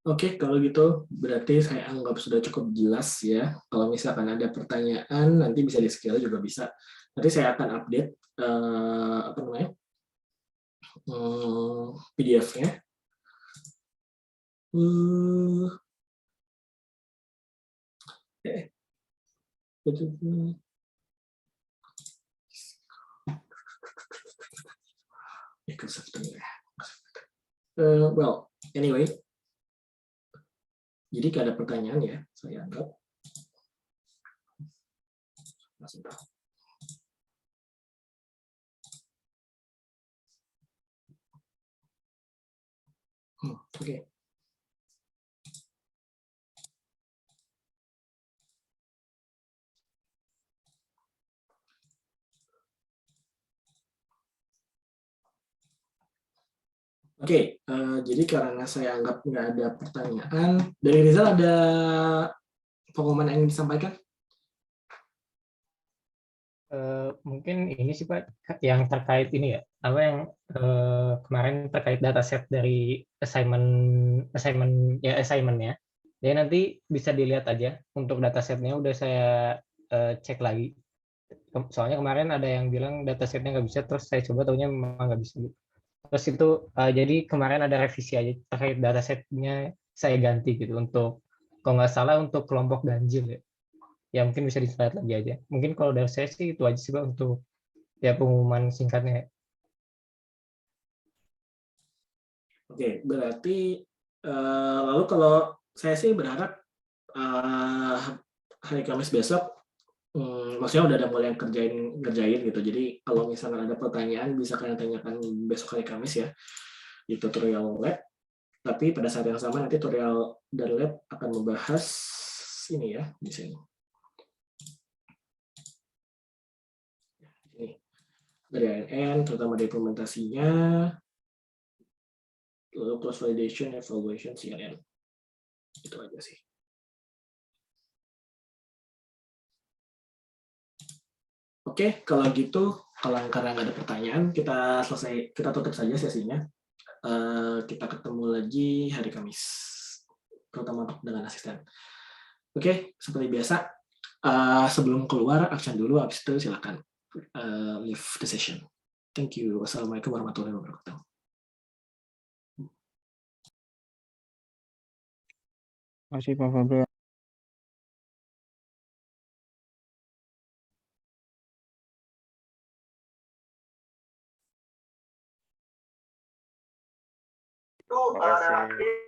Speaker 1: Oke, kalau gitu berarti saya anggap sudah cukup jelas ya. Kalau misalkan ada pertanyaan, nanti bisa di-share juga bisa. Nanti saya akan update apa namanya PDF-nya. Well, anyway, jadi kalau ada pertanyaan ya, saya anggap. Oke. Oke, jadi karena saya anggap nggak ada pertanyaan, dari Rizal ada pengumuman yang ingin disampaikan?
Speaker 2: Mungkin ini sih Pak, yang terkait ini ya, apa yang kemarin terkait dataset dari assignmentnya. Jadi nanti bisa dilihat aja untuk datasetnya udah saya cek lagi. Soalnya kemarin ada yang bilang datasetnya nggak bisa, terus saya coba tahunya memang nggak bisa. Terus itu jadi kemarin ada revisi aja terkait datasetnya saya ganti gitu untuk kalau nggak salah untuk kelompok ganjil ya. Ya mungkin bisa dilihat lagi aja. Mungkin kalau dari saya sih itu aja sih Pak untuk ya pengumuman singkatnya.
Speaker 1: Oke, berarti lalu kalau saya sih berharap hari Kamis besok, maksudnya udah ada mulai yang ngerjain gitu. Jadi kalau misalnya ada pertanyaan bisa kalian tanyakan besok hari Kamis ya di tutorial lab. Tapi pada saat yang sama nanti tutorial dan lab akan membahas ini ya di sini. Ini dari ANN, terutama dari implementasinya, lalu cross validation, evaluation, CNN. Itu aja sih. Oke, kalau gitu, kalau karena nggak ada pertanyaan, kita tutup saja sesinya. Kita ketemu lagi hari Kamis, terutama dengan asisten. Oke, seperti biasa, sebelum keluar, absen dulu, habis itu silakan leave the session. Thank you. Wassalamualaikum warahmatullahi wabarakatuh.
Speaker 3: Masih Pak Fabri.
Speaker 4: Terima kasih.